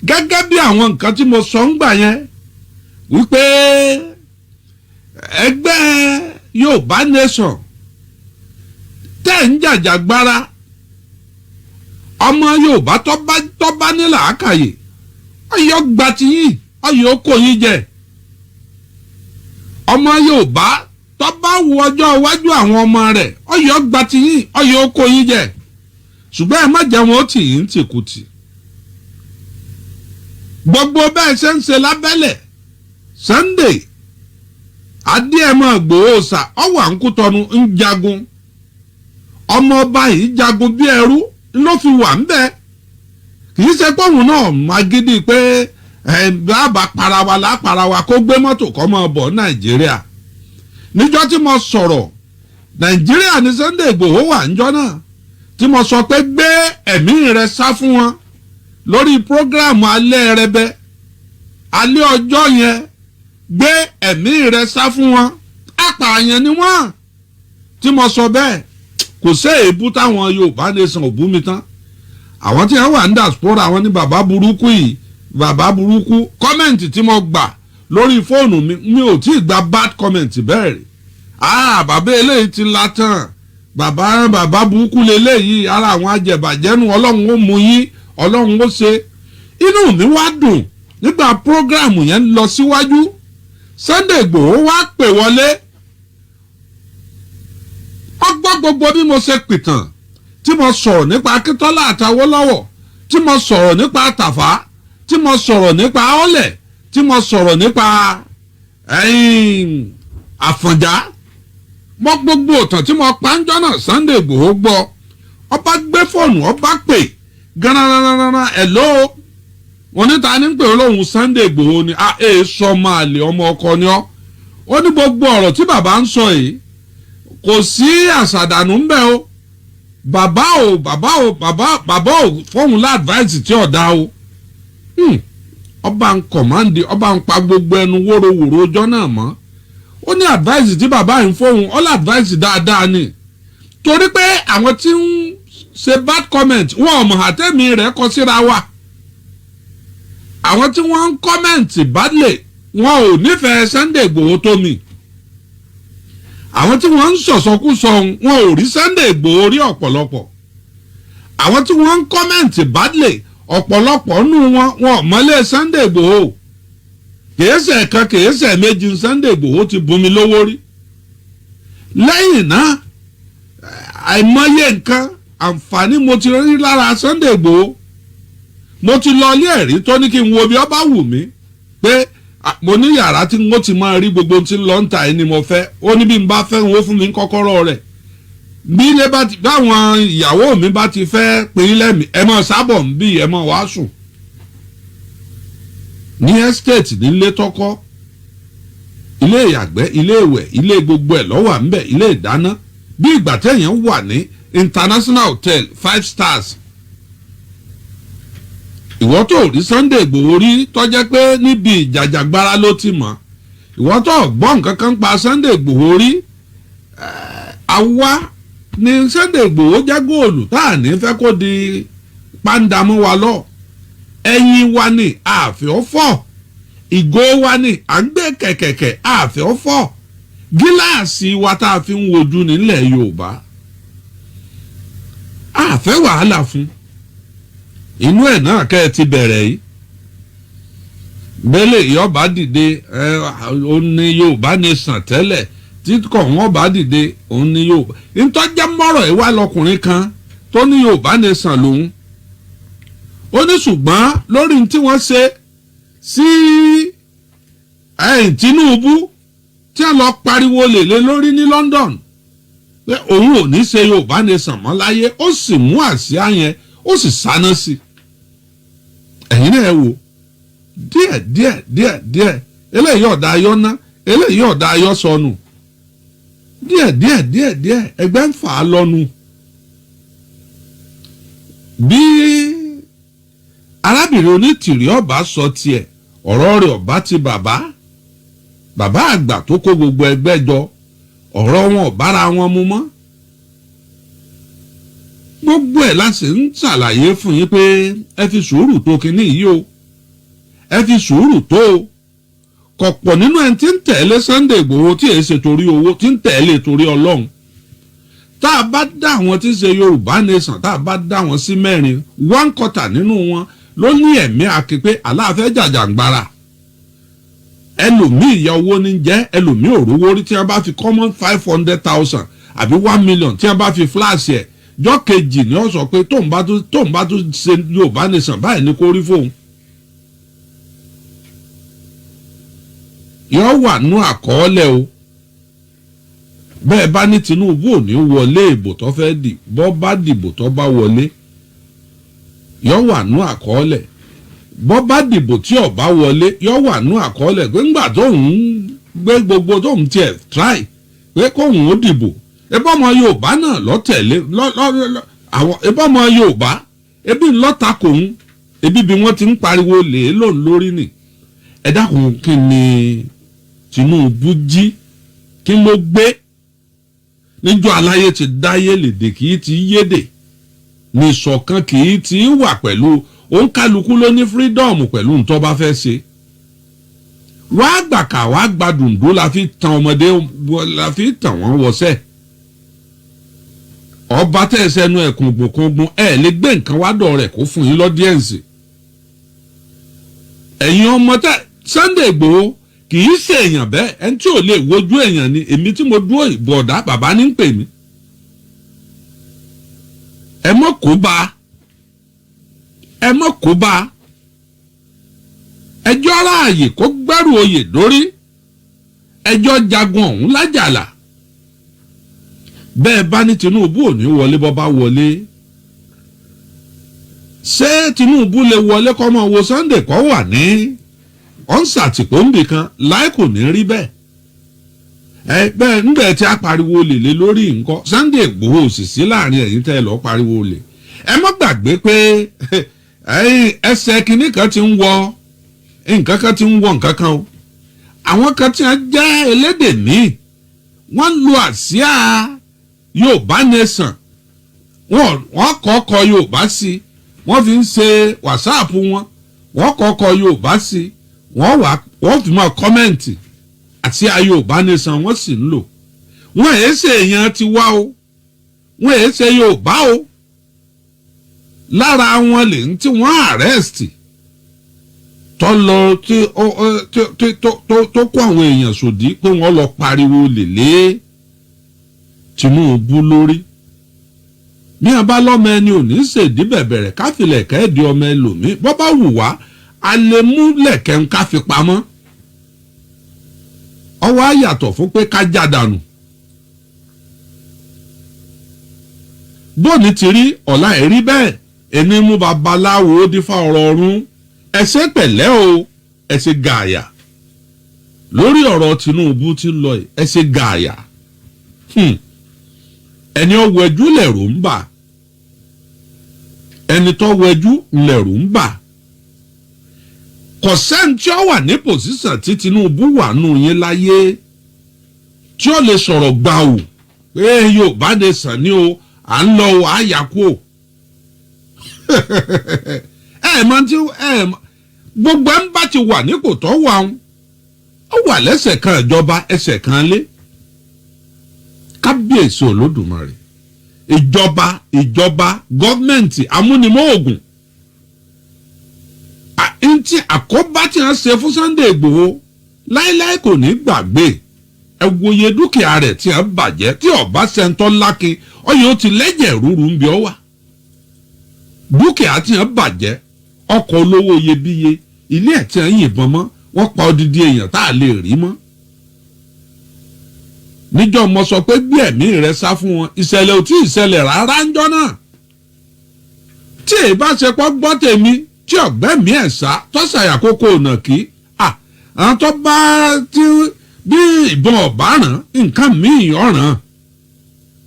gẹ́gẹ́ bí àwọn nǹkan tí mo sọ ń gbà yẹn wípé ẹgbẹ́ Yorùbá nation tẹ́ ń jàjàgbara ọmọ Yorùbá tó bá ní làákàyè ọyọ́ gba tiyín ọyọ́ kò yín jẹ ọmọ Yorùbá tó bá wo ọjọ́ iwájú àwọn ọmọ rẹ̀ ọyọ́ gba tiyín ọyọ́ kò yín jẹ ṣùgbọ́n ẹ má jẹ́ wọn ó tì yín tìkùtì gbogbo bẹ́ẹ̀ ṣe ń ṣe lábẹ́lẹ̀ Sunday Adéyẹmọ Ìgbòho ṣá ọwọ́ àǹkútọ́nu ń jagun ọmọ ọba yìí jagun bí ẹrú ló fi wà ń bẹ kì í ṣe pọ́hùn náà magídí pé bàbá parawa láparawa kó gbé mọ́tò kọ́ mọ́ bọ̀ Nàìjíríà níjọ́ tí mo sọ̀rọ̀ Nàìjíríà ní Sunday Ìgbòho wà níjọ́ náà tí mo sọ pé gbé ẹ̀mí rẹ sá fún wọn lórí prógráàmù alẹ́ rẹbẹ alẹ́ ọjọ́ yẹn gbé ẹ̀mí rẹ sá fún wọn apààyàn ni wọ́n tí mo sọ bẹ́ẹ̀ kò sí èébú táwọn Yorùbá nation ò bú mi tán àwọn tí wọ́n wà ní diaspora àwọn ní bàbá burúkú yìí bàbá burúkú kọ́mẹ̀ntì tí mo gbà lórí fóònù mi ò tí ì gba bad comment bẹ́ẹ̀ rí bàbá eléyìí ti la tán bàbá burúkú leléyìí ara àwọn ajẹ̀bàjẹ́nu Ọlọ́run ó mú yín Ọlọ́run ó ṣe inú mi wá dùn nígbà prógráàmù yẹn lọ síwájú Sunday Ìgbòho wá pè wọlé ọgbọ́n gbogbo bí mo ṣe pìtàn tí mo sọ̀rọ̀ nípa Akíntọ́lá àtàwọ́lọ́wọ̀ tí mo sọ̀rọ̀ nípa Tàfá tí mo sọ̀rọ̀ nípa Ọlẹ̀ tí mo sọ̀rọ̀ nípa Àfọ̀njá mọ́ gbogbo òtàn tí mo pa ń jọ́nà Sunday Ìgbòho gbọ́ ọba gbé fóònù ọba pè gánà ẹ̀ló oníta ní pé olóhùn Sunday Ìgbòho ni sọ máa lè ọmọ ọkọ ni ọ́ ó ní gbogbo ọ̀rọ̀ tí bàbá ń sọ yìí kò sí àṣàdànù ń bẹ o bàbá ò fóun lá advice tí ọ̀dà o ọba ń kọ̀máǹdì ọba ń pa gbogbo ẹnu wóróworó ọjọ́ náà mọ́ ó ní advice tí bàbá yìí ń fóun all advice dáadáa ni torí pé àwọn tí ń ṣe bad comment wọn ò mọ̀ àtẹ́mi rẹ̀ kọ síra wa àwọn tí wọ́n ń comment badly wọn ò nífẹ̀ẹ́ Sunday Ìgbòho tó mi àwọn tí wọ́n ń sọ̀sọ́kúsọ wọn ò rí Sunday Ìgbòho rí ọ̀pọ̀lọpọ̀ àwọn tí wọ́n ń comment badly ọ̀pọ̀lọpọ̀ nù wọn ò mọ́lé Sunday Ìgbòho kèésẹ̀ kan kèésẹ̀ méjì Sunday Ìgbòho ti bùnmi lówó rí lẹ́yìn náà àìmọye nǹkan àǹfààní mo ti rí lára Sunday Ìgbòho mo ti lọ ilé ẹ̀rí tó ní kí n wo bí ọba wù mí pé mo ní yàrá tí mo ti máa rí gbogbo tí ń lọ ń ta ẹni mo fẹ́ ó ní bí n bá fẹ́ wo fún mi kọ́kọ́rọ́ rẹ̀ bí ilé bá ti báwọn ìyàwó mi bá ti fẹ́ pín lẹ́mìí ẹ mọ̀ sábọ̀ ń bí ẹ mọ̀ wá sùn ní estate nílé tọ́kọ́ ilé ìyàgbẹ́ ilé ìwẹ̀ ilé gbogbo ẹ̀ lọ́wọ́ à ń bẹ̀ ilé ìdáná bí ìgbà tẹ̀yàn wà ní international hotel 5 stars ìwọ tó rí Sunday Ìgbòho rí tọ́jẹ́ pé níbi ìjàjàgbara ló ti mọ̀ ìwọ tó gbọ́ nǹkan kan pa Sunday Ìgbòho rí àwa ni Sunday Ìgbòho jẹ́ góòlù tá à ní fẹ́ kó di pàǹdàmú wa lọ ẹ̀yìn wa ni àfẹ́ ọ̀fọ̀ ìgò wa ni à ń gbé kẹ̀kẹ̀kẹ̀ àfẹ́ ọ̀fọ̀ gíláàsì wa tá a fi ń wojú nílẹ̀ Yorùbá àfẹ́ wàhálà fún inú ẹ̀ náà kẹ́ ẹ ti bẹ̀rẹ̀ yìí bẹ́lẹ̀ yọba dìde ó ní Yorùbá nation tẹ́lẹ̀ tí kò wọ́n bá dìde òun ní Yorùbá ntọ́jà mọ́rọ̀ ẹ̀ wá lọkùnrin kan tó ní Yorùbá nation lòun ó ní ṣùgbọ́n lórí tí wọ́n ṣe sí Tinubu tí a lọ pariwo lèlé lórí ní London pé òun ò ní ṣe Yorùbá nation mọ́ láyé ó sì mú àsíá yẹn ó sì sáná sí ẹ̀yin náà ẹ wò díẹ̀ eléyìí ọ̀dà ayọ́ ná eléyìí ọ̀dà ayọ́ sọnù díẹ̀ ẹgbẹ́ ń fà á lọ́nu bí arábìnrin onítìrí ọba sọ tiẹ̀ ọ̀rọ̀ rẹ̀ ọba ti bàbá àgbà tó kó gbogbo ẹgbẹ́ jọ ọ̀rọ̀ wọn ò bára wọn mu mọ́ gbogbo ẹ̀ láti ń ṣàlàyé fún yín pé ẹ fi sùúrù tó kinní yìí o ẹ fi sùúrù tó o kọ̀pọ̀ nínú ẹni tí ń tẹ̀lé Sunday Igboho tí èyí ṣe torí owó tí ń tẹ̀lé torí Ọlọ́run tá a bá dá àwọn tí ń ṣe Yorùbá nation tá a bá dá wọn sí mẹ́rin 1/4 nínú wọn ló ní ẹ̀mí aképe aláàfẹ́ jàjàǹgbara ẹlòmíì ìyá owó ní jẹ́ ẹlòmíì òrówó rí tí wọ́n bá fi common 500,000 àbí 1 million tí wọ́n bá fi flash ẹ̀ jọ́ kejì ni wọ́n sọ pé tóun bá tún ṣe Yorùbá nation báyìí ni kó rí fóun. yọ wà nú àkọọ́lẹ̀ o bẹ́ẹ̀ bá ní Tinubu ò ní wọlé ìbò tó fẹ́ dì bọ́ bá dìbò tó bá wọlé yọ wà nú àkọọ́lẹ̀ bọ́ bá dìbò tí ó bá wọlé yọ wà nú àkọọ́lẹ̀ pé ńgbà tóun gbé gbogbo tóun tiẹ̀ try pé kóun ó dìbò ẹbí ọmọ Yorùbá náà lọ tẹ̀lé àwọn ẹbí ọmọ Yorùbá ẹbí ńlọ́ta kòun ẹbí bí wọ́n ti ń pariwo lè lòun lórí nì ẹ dákun kí ni Tinubu jí kí ló gbé níjọ́ aláyé ti dáyé lèdè kì í ti yédè ní ìṣọ̀kan kì í ti wà pẹ̀lú òǹkálukú ló ní freedom pẹ̀lú ntọ́ bá fẹ́ ṣe wàá gbàkà wàá gba dùndú la fi tan ọmọdé la fi tàn wọ́n wọṣẹ́ ọba tẹ̀sẹ̀ nu ẹ̀kún gbòkúngbùn ẹ̀ lè gbé nǹkan wá dọ̀ rẹ̀ kó fún yín lọ́díẹ̀nsì ẹ̀yin ọmọ tẹ́ Sunday Igboho kì í ṣe èèyàn bẹ́ẹ̀ ẹni tí ò lè wojú èèyàn ni èmi tí mo dúró ìbọ̀dá bàbá ní ń pè mí ẹ mọ̀ kó bá ẹjọ́ ráàyè kó gbẹ́rù oyè dórí ẹjọ́ jagun ọ̀hún lájàlá bẹ́ẹ̀ bá ní Tinubu ò ní wọlé bọ́ bá wọlé ṣé Tinubu lè wọlé kọ́ mọ́ wo Sunday kọ́ wà ní ọ̀nsàtìpó nbì kan láì kò ní rí bẹ́ẹ̀ bẹ́ẹ̀ ńbẹ̀ tí a pariwo lè lórí nǹkan Sunday Igboho sì sí láàrin ẹ̀yin tẹ́ ẹ lọ́ọ́ pariwo lè ẹ má gbàgbé pé ẹsẹ̀ kìíní kan ti ń wọ nǹkan kan ti ń wọ nǹkan kan o àwọn kan tí wọ́n jẹ́ elédè míì wọ́n lu àsíá Yorùbá nation wọ́n kọ́kọ́ Yorùbá sí wọ́n fi ń ṣe WhatsApp wọ́n kọ́kọ́ Yorùbá sí wọ́n fi máa kọ́mẹ́ǹtì àti Yorùbá nation wọ́n sì ń lò wọ́n èé ṣe èèyàn ti wá o wọ́n èé ṣe Yorùbá o lára wọn lè ń tí wọ́n àrẹ́sìtì tó lọ tó kó àwọn èèyàn sòdí pé wọ́n lọ pariwo lè Tinubu lórí bí a bá lọ́mọ ẹni ò ní ṣèdí bẹ̀bẹ̀rẹ̀ káfílẹ̀ kẹ́ẹ̀dì ọmọ ẹlòmíì bọ́ bá wù wá a lè mú lẹ̀kẹ́ ń ká fi pamọ́ ọwọ́ á yàtọ̀ fún pé ká já dànù bóni ti rí ọ̀la ẹ̀ rí bẹ́ẹ̀ ẹni mú babaláwo ó dífá ọ̀rọ̀ ọ̀run ẹsẹ̀ pẹ̀lẹ́ o ẹsẹ̀ gààyà lórí ọ̀rọ̀ Tinubu ti lọ ẹsẹ̀ gààyà ẹni ó wẹjú lẹ̀rù ń bà ẹni tó wẹjú lẹ̀rù ń bà kò sẹ́ni tí ó wà ní pòsíṣàn tí Tinubu wà nù yín láyé tí ó lè sọ̀rọ̀ gbàù pé Yorùbá nation ni o à ń lọ o àyàkú o gbogbo ẹ̀ ń bá ti wà nípò tó wà ó wà lẹ́sẹ̀ kan ìjọba ẹsẹ̀ kan lé kábíyèsí Olódùmarè ìjọba gọ́ọ̀mẹ̀ntì amúnimóògùn ntí àkóbá tí wọ́n ṣe fún Sunday Igboho láíláí kò ní gbàgbé ẹ wòye dúkìá rẹ̀ tí a bàjẹ́ tí ọba sẹ́ńtọ́ lákin ọyẹ ó ti lẹ́jẹ̀ rúru ń bí ọ wà dúkìá tí a bàjẹ́ ọkọ̀ olówó iyebíye ilé ẹ̀ tí a yìnbọn mọ́ wọ́n pa odidi èèyàn tá a lè rí mọ́ níjọ́ mo sọ pé gbé ẹ̀mí rẹ̀ sá fún wọn ìṣẹ̀lẹ̀ ò tí ì ṣẹlẹ̀ rárá ń jọ́ náà tí èyí bá ṣe pọ́ gbọ́ tèmi tí ọ̀gbẹ́mí ẹ̀ sá tọ́sàyà kókó ọ̀nà kí àwọn tó bá ti bí ìbọn ọ̀báràn nǹkan míì ọ̀ràn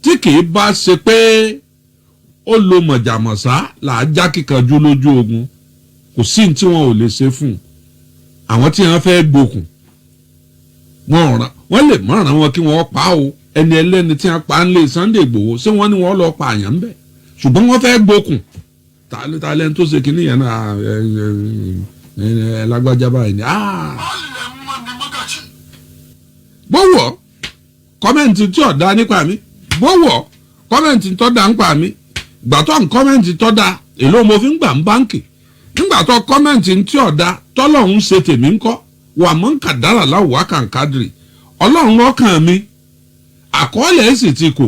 tí kì í bá ṣe pé ó lo mọ̀jàmọ̀sá là á já kíkanjú lójú ogun kò sí ní tí wọn ò lè ṣe fún àwọn tí wọn fẹ́ gbókùn wọ́n lè mọ̀ràn wọn kí wọ́n pa o ẹni ẹlẹ́ni tí wọ́n pa ń lé Sunday Igboho ṣé wọ́n ní wọ́n lọ pa àyàn ń bẹ̀ ṣùgbọ́n wọ́n fẹ́ gbókùn tálẹ́ tó ṣe kínní yẹn náà lágbájá báyìí ni. bówọ̀ kọ́mẹ́ǹtì tí ọ̀dá nípa mi bówọ̀ kọ́mẹ́ǹtì tó dá nípa mi gbàtọ́ kọ́mẹ́ǹtì tó dá èló mo fi ń gbà ń báǹkì nígbàtọ́ kọ́mẹ́ǹtì tí ọ̀dá tọ́lọ́hún ṣe tèmi ń kọ́ wà mọ́ ń kàdára láwùwá kàǹkádìrì ọlọ́run ọkàn mi àkọọ́lẹ̀ sì ti kò.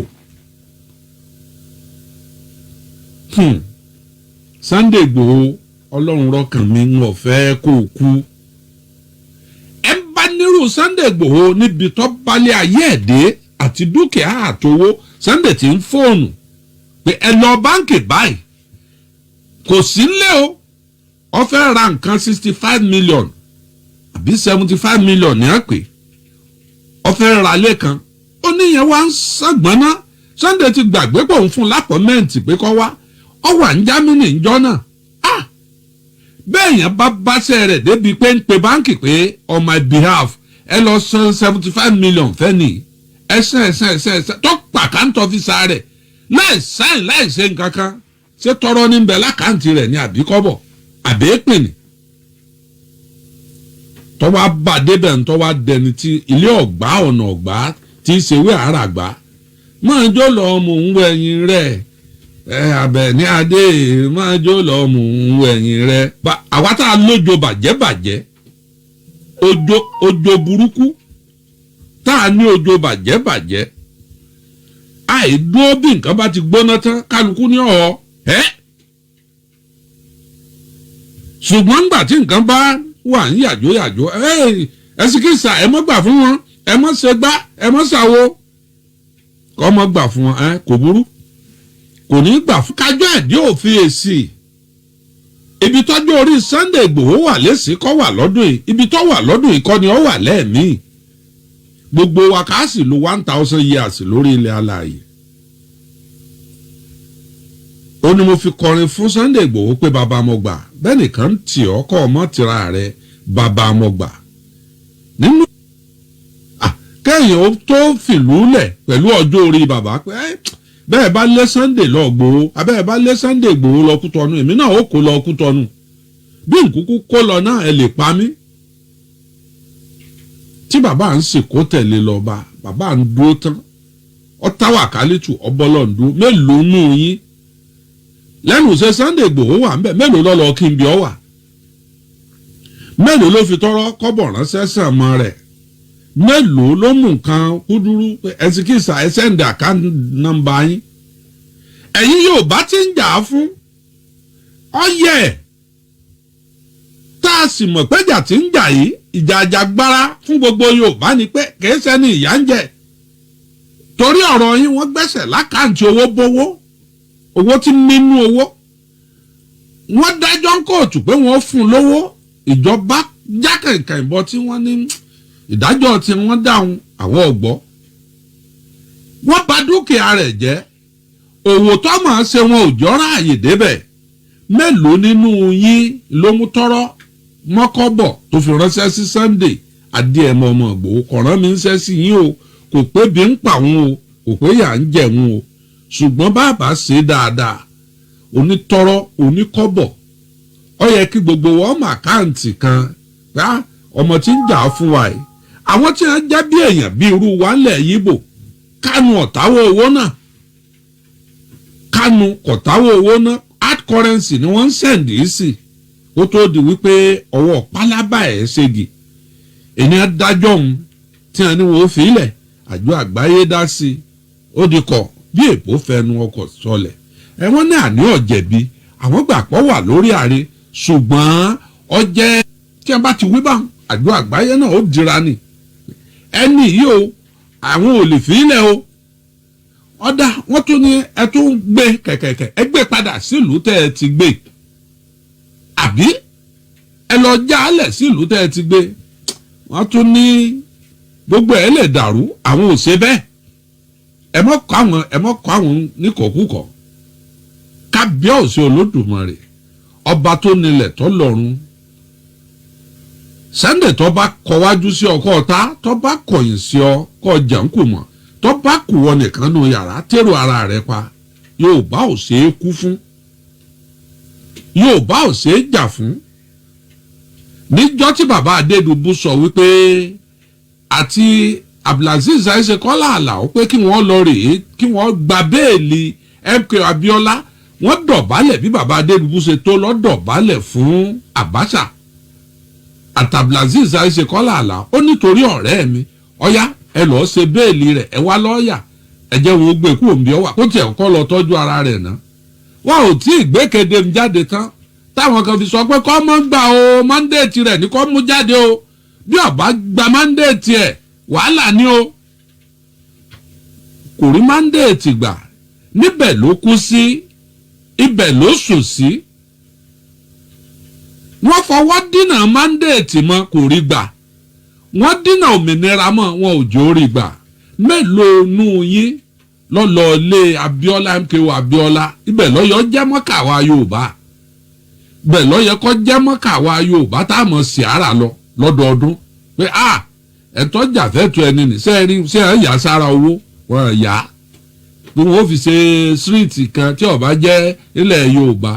Sunday Igboho ọlọ́run rọkàn mi ń ọ̀fẹ́ kó o kú. ẹ bá nírú Sunday Igboho níbi tó balẹ̀ ayé ẹ̀dẹ́ àti dúkìá àtowó Sunday ti ń fóònù pé ẹ lọ báǹkì báyìí kò sí lé o ó fẹ́ ra nǹkan 65 million àbí 75 million ní àpè ó fẹ́ ra lé kan ó níyẹn wá ń sàgbọ́n ná Sunday ti gbàgbé pò ń fún lápọ̀mẹ́ǹtì pé kọ́ wá ọ wà ní Germany ńjọ́ náà bẹ́ẹ̀ yẹn bá báṣẹ́ rẹ̀ débi pé ń pe báǹkì pé on my behalf ẹ lọ san 75 million fẹ́ ni ẹsẹ̀ tó pàkántọ́ fi sa rẹ̀ láì sáìn láì ṣe nǹkan kan ṣé tọrọ ní bẹ lákàntì rẹ̀ ní àbíkọ́bọ̀ àbẹ́pìnì tọ́wọ́ bá débẹ̀ ń tọ́wọ́ dẹni tí ilé ọ̀gbá ọ̀nà ọ̀gbá tí í ṣe wé àràgbá máa jó lọ mò ń wẹ̀yìn rẹ̀ abẹ ní adé máa jó lọ mò ń wẹ̀yìn rẹ̀ àwa tá a lójo bàjẹ́ ojo burúkú tá a ní ojo bàjẹ́ àìdúró bí nǹkan bá ti gbóná tán kálukú ní ọ̀ọ́ ṣùgbọ́n ńgbà tí nǹkan bá wà ń yàjó ẹsikísà ẹ mọ́ gbà fún wọn ẹ mọ́ ṣe gbá ẹ mọ́ ṣàwo kọ́ mọ́ gbà fún wọn kò burú kò ní gbà fún kájọ́ ẹ̀dí òfin èsì ibi tọ́jú orí Sunday Igboho wà lẹ́sì kọ́ wà lọ́dún yìí ibi tó wà lọ́dún yìí kọ́ ni ó wà lẹ́ẹ̀mí gbogbo wa ká sì lo 1000 years lórí ilẹ̀ alààyè ó ní mo fi kọrin fún Sunday Igboho pé bàbá mo gbà bẹ́ẹ̀ nìkan tì ọ́ kọ́ ọmọ tìra rẹ bàbá mo gbà nínú kẹ́yìn ó tó fìlú lẹ̀ pẹ̀lú ọjọ́ orí bàbá pé bẹ́ẹ̀ bá lé Sunday lọ Igboho abẹ́ẹ̀ bá lé Sunday Igboho lọ Kútọ́nù èmi náà ó kó lọ Kútọ́nù bí nkúkú kó lọ náà ẹ lè pa mí tí bàbá ń sìnkó tẹ̀lé lọ bá bàbá ń dúró tán ọ táwà kálítù ọbọlọ ń dúró mélòó nù yín lẹ́nu ṣe Sunday Igboho wà ń bẹ̀ mélòó lọ́lọ́ kí n bí ọ wà mélòó ló fi tọrọ kọ́bọ̀ ránṣẹ́ sàn mọ́ rẹ̀ mélòó ló mú nǹkan kúdúrú ẹsikísà ẹsẹ̀ǹdà ká nọ́mbà yín ẹ̀yin yóò bá ti ń jà á fún ọyẹ tá a sì mọ̀ péjà tí ń jà yìí ìjà àjàgbára fún gbogbo Yorùbá ni pé kìí ṣẹ́ni ìyà ń jẹ torí ọ̀rọ̀ yín wọ́n gbẹ́sẹ̀ lákàntì owó bówó owó tí nínú owó wọ́n dájọ́ ń kóòtù pé wọ́n fún lówó ìjọba jákèjì ìbọn tí wọ́n ní ìdájọ́ tí wọ́n dáhùn àwọn ọ̀gbọ́ wọ́n bà dúkìá rẹ̀ jẹ́ òwò tó máa ṣe wọn ò jọ́ra àyè débẹ̀ mélòó nínú yín ló mú tọ́rọ́ mọ́kọ́bọ̀ tó fi ránṣẹ́ sí Sunday adéẹmọ ọmọ Ìgbòho kọ̀ọ̀rán mi ń ṣẹ́ sí yín o kò pé bí ń pa wọn o kò pé yà ń jẹ wọn o ṣùgbọ́n bàbá ṣe dáadáa onítọ́rọ́ oníkọ́bọ̀ ó yẹ kí gbogbo wọn mọ àkáǹtì kan ọmọ tí ń jà fún wa yìí àwọn tí wọ́n jẹ́ bí èèyàn bí irú wa ńlẹ̀ Yíbò Kánú ọ̀táwó owó náà Kánú ọ̀táwó owó náà hard currency ni wọ́n ń sẹ̀ǹdì sí ó tó di wípé ọwọ́ pálábà ẹ̀ ṣègì ènìyàn dájọ́ òun tí wọ́n ní wọ́n fi ilẹ̀ àjọ àgbáyé dá sí i ó di kọ̀ bí èbó fẹnu ọkọ̀ sọlẹ̀ wọ́n ní àní ọ̀jẹ̀bi àwọn gbà pọ̀ wà lórí ààrẹ ṣùgbọ́n ọjẹ́ tí wọ́n bá ti wí bá àjọ àgbáyé náà ó dira ni ẹni yìí o àwọn ò lè fi ilẹ̀ o ọ̀dà wọ́n tún ní ẹ tún gbé kẹ̀kẹ̀kẹ̀ ẹ gbé padà sílùú tẹ́ ẹ ti gbé àbí ẹ lọ jálẹ̀ sílùú tẹ́ ẹ ti gbé wọ́n tún ní gbogbo ẹ lè dàrú àwọn ò ṣe bẹ́ẹ̀ ẹ mọ́ kọ́ àwọn níkọ̀ọ́kùkọ̀ kábíyèsí Olódùmarè ọba tó nílẹ̀ tó lọ́run Sunday tó bá kọ wájú sí ọkọ ọ̀tá tó bá kọ̀yìn sí ọ kọ́ jàǹkù mọ́ tó bá kù wọ nìkan nù yàrá tèrò ara rẹ pa Yorùbá ò ṣe é kú fún Yorùbá ò ṣe é jà fún níjọ́ tí bàbá Adédùbú sọ wípé àti Abdulaziz Aise Kola Alao pé kí wọ́n lọ rèé kí wọ́n gba béèlì MK Abiola wọ́n dọ̀bálẹ̀ bí bàbá Adédùbú ṣe tó lọ dọ̀bálẹ̀ fún Abacha àti Abdulaziz Aise Kola Alao ó nítorí ọ̀rẹ́ mi ọ̀yá ẹ lọ́ọ́ ṣe béèlì rẹ̀ ẹ wá lọ́ọ̀yà ẹ jẹ́ wọn ó gbé kú òǹbí ọwà kó tiẹ̀ kọ́ lọ tọ́jú ara rẹ̀ ná wọn ò tí ì gbé kéde jáde tán táwọn kan fi sọ pé kọ́ mọ́ gbà o mandate rẹ̀ ní kọ́ mú jáde o bí ọba gba mandate ẹ̀ wàhálà ni o kò rí mandate gbà níbẹ̀ ló kú sí ibẹ̀ ló sùn sí wọ́n fọwọ́ dínà mandate mọ́ kò rí gbà wọ́n dínà òmìnira mọ́ wọn ò jó rí gbà mélòó nù yín lọ́lọ́ lé Abiola MKO Abiola ibẹ̀ lọ́yọ́ jẹ́ mọ́kàwá Yorùbá bẹ́ẹ̀ lọ́yẹ kọ́ jẹ́ mọ́kàwá Yorùbá tá a mọ̀ sí ara lọ lọ́dọọdún pé ẹ̀tọ́ jàfẹ́tọ̀ ẹni nì sẹ́ẹ̀rí sẹ́ẹ̀ yà sára owó wọ́n yà á bí wọ́n fi ṣe síríìtì kan tí ó bá jẹ́ ilẹ̀ Yorùbá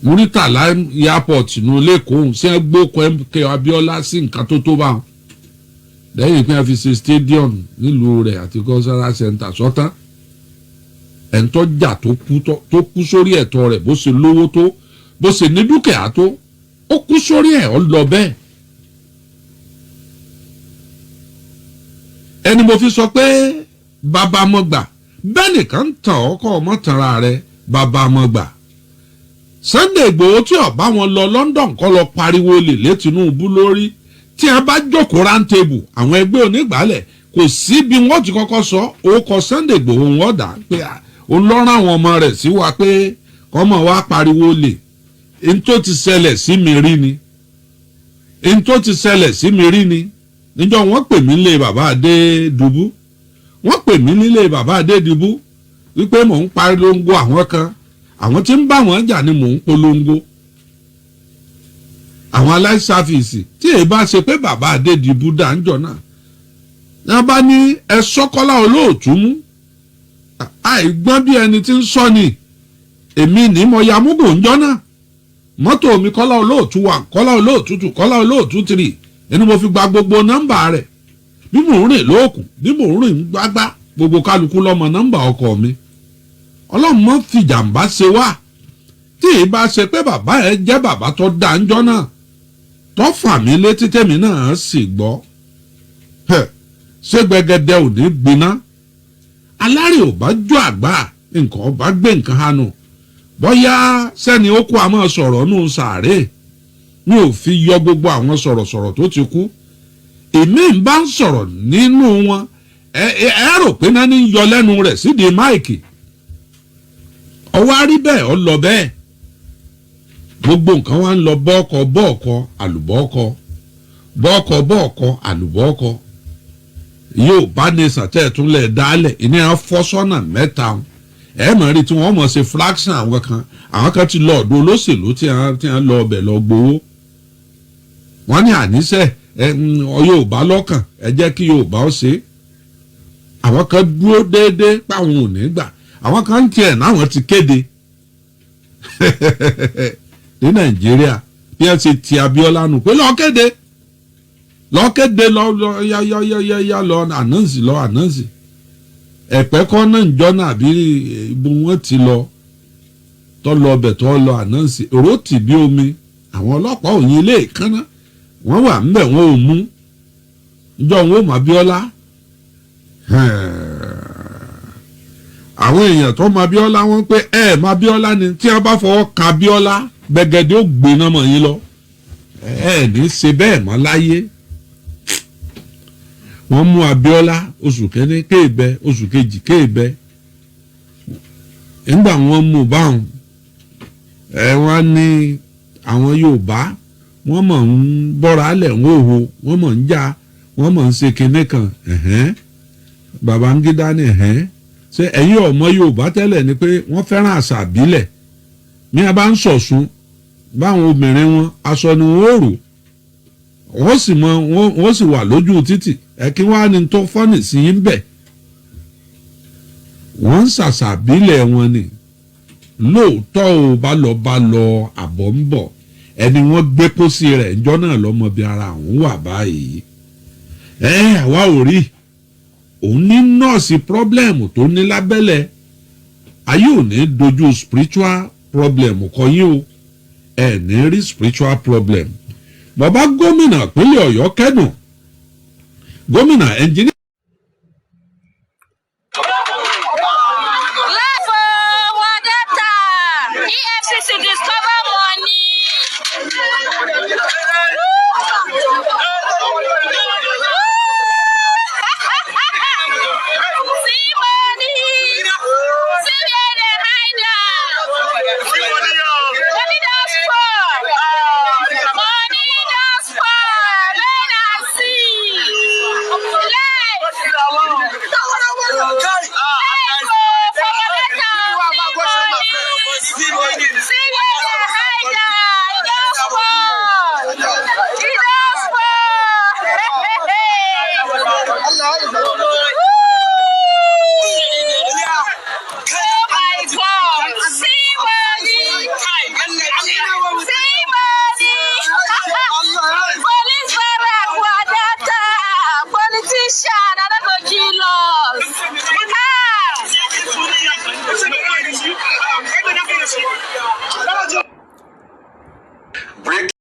Muritala airport nù lẹ́kọ̀ọ́ ṣé gbókò MKO Abiola sí nǹkan tó bá wọn lẹ́yìn pé wọ́n fi ṣe stadium nílùú rẹ̀ àti cultural center sọ́tán ẹ̀ńtọ́jà tó kú sórí ẹ̀tọ́ rẹ̀ bó ṣe lówó tó bó ṣe ní dúkìá tó ó kú sórí ẹ̀ ó lọ bẹ́ẹ̀. ẹni mo fi sọ pé bàbá mọ̀ gbà bẹ́ẹ̀ nìkan tàn ọkọ̀ ọmọ tanra rẹ̀ bàbá mọ̀ gbà. Sunday Igboho tí ọba wọn lọ London kọ́ lọ pariwo lè Tinubu lórí tí a bá jókòó rántébù àwọn ẹgbẹ́ onígbàálẹ̀ kò sí bí wọ́n ti kọ́kọ́ sọ orúkọ Sunday Igboho wọn dà pé òun lọ́rùn àwọn ọmọ rẹ̀ sí wa pé kọ́mọ wa pariwo lè n tó ti ṣẹlẹ̀ sí mi rí ni níjọ́ wọ́n pè mí nílé bàbá Adédùbú wípé mò ń polongo àwọn kan àwọn tí ń bá wọn jà ni mò ń polongo àwọn aláìsáfìsì tí èyí bá ṣe pé bàbá Adédùbú dáńjọ náà ní bá ní ẹ sọ́kọ́lá Olóòtú mú àìgbọ́n bí ẹni tí ń sọ ni èmi ní mo ya múgò ńjọ́ náà mọ́tò mi Kọ́lá Olóòtú 1 Kọ́lá Olóòtú 2 Kọ́lá Olóòtú 3 ẹni mo fi gba gbogbo nọ́mbà rẹ̀ bí mò ń rìn lóòkùn bí mò ń rìn gbágbá gbogbo kálukú lọ́mọ nọ́mbà ọkọ mi ọlọ́mọ fìjàmbá ṣe wá tí èyí bá ṣe pé bàbá ẹ jẹ́ bàbá tó dáńjọ́ náà tó fà mí létí tèmi náà sì gbọ́ ṣé gbẹgẹdẹ ò ní gbiná alárè ò bá jó àgbà nǹkan ọba gbé nǹkan hànú bóyá sẹ́ni ó kó àmọ́ sọ̀rọ̀ nù sàárè mi ò fi yọ gbogbo àwọn sọ̀rọ̀sọ̀rọ̀ tó ti kú èmi ń bá ń sọ̀rọ̀ nínú wọn ẹ rò pé náà ní yọ lẹ́nu rẹ̀ sídìí máìkì ọwọ́ á rí bẹ́ẹ̀ ọ lọ bẹ́ẹ̀ gbogbo nǹkan wá ń lọ bọ́ọ̀kọ àlùbọ́ọ̀kọ yóò bá ní sàtẹ́ẹ̀túnlẹ̀ dálẹ̀ ìní àfọ́sọ́nà mẹ́ta mọ̀ rí tí wọ́n mọ̀ ṣe fraction àwọn kan ti lọ ọ̀dọ̀ olóṣèlú tí wọ́n lọ ọbẹ̀ lọ gbowó wọ́n ní àníṣe Yorùbá lọ́kàn ẹ jẹ́ kí Yorùbá ó ṣe àwọn kan dúró déédéé páwọn ò ní gbà àwọn kan tiẹ̀ náwọn ti kéde ní Nàìjíríà bí wọ́n ti ti Abíọ́lá nù pé lọ́ọ́ kéde lọ ànánsì ẹ̀pẹ́ kọ́ náà ń jọ́ náà bí ibo wọ́n ti lọ tọ́ lọ ọbẹ̀ tọ́ lọ ànánsì èrò tì bí omi àwọn ọlọ́pàá òyìn ilé ìkànnà wọ́n wà ńbẹ̀ wọ́n ò mú ìjọ òun ò mọ Abíọ́lá àwọn èèyàn tó mọ Abíọ́lá wọ́n pé mọ Abíọ́lá ni tí wọ́n bá fọwọ́ kan Abíọ́lá gbẹ̀gẹ̀dẹ̀ ó gbéná mọ́ yín lọ ní ṣe bẹ́ẹ̀ mọ́ láyé. Wọ́n mú Abíọ́lá oṣù kẹ́ni kéèbẹ oṣù kejì kéèbẹ nígbà wọ́n mú báwọn wọ́n ní àwọn Yorùbá wọ́n mọ̀ ń bọ́ra alẹ̀ ń hòhò wọ́n mọ̀ ń jà wọ́n mọ̀ ń ṣe kinní kan Babangida ní ṣé ẹ̀yin ọmọ Yorùbá tẹ́lẹ̀ ni pé wọ́n fẹ́ràn àṣà àbílẹ̀ ní a bá ń ṣọ̀ṣun báwọn obìnrin wọn aṣọ ni wọ́n rò wọ́n sì wà lójú títì kí wọ́n á ní tó fọ́nì sí yín bẹ̀ wọ́n ń ṣàṣà àbílẹ̀ wọn ni lóòótọ́ ò bá lọ àbọ̀ ń bọ̀ ẹni wọ́n gbé pósí rẹ̀ ńjọ́ náà lọ́mọ bí ara àwọn wà báyìí àwa ò rí òun ní nọ́ọ̀sì pírọ́blẹ̀mù tó ní lábẹ́lẹ̀ ayé ò ní dojú spiritual problem kọ yín o ní rí spiritual problem bàbá gómìnà ìpínlẹ̀ Ọ̀yọ́ kẹ́dùn gómìnà ẹnjìníà. EFCC discover money. See money. See where they hide am. Money don spoil. Money don spoil. Let us see. Politician, I don't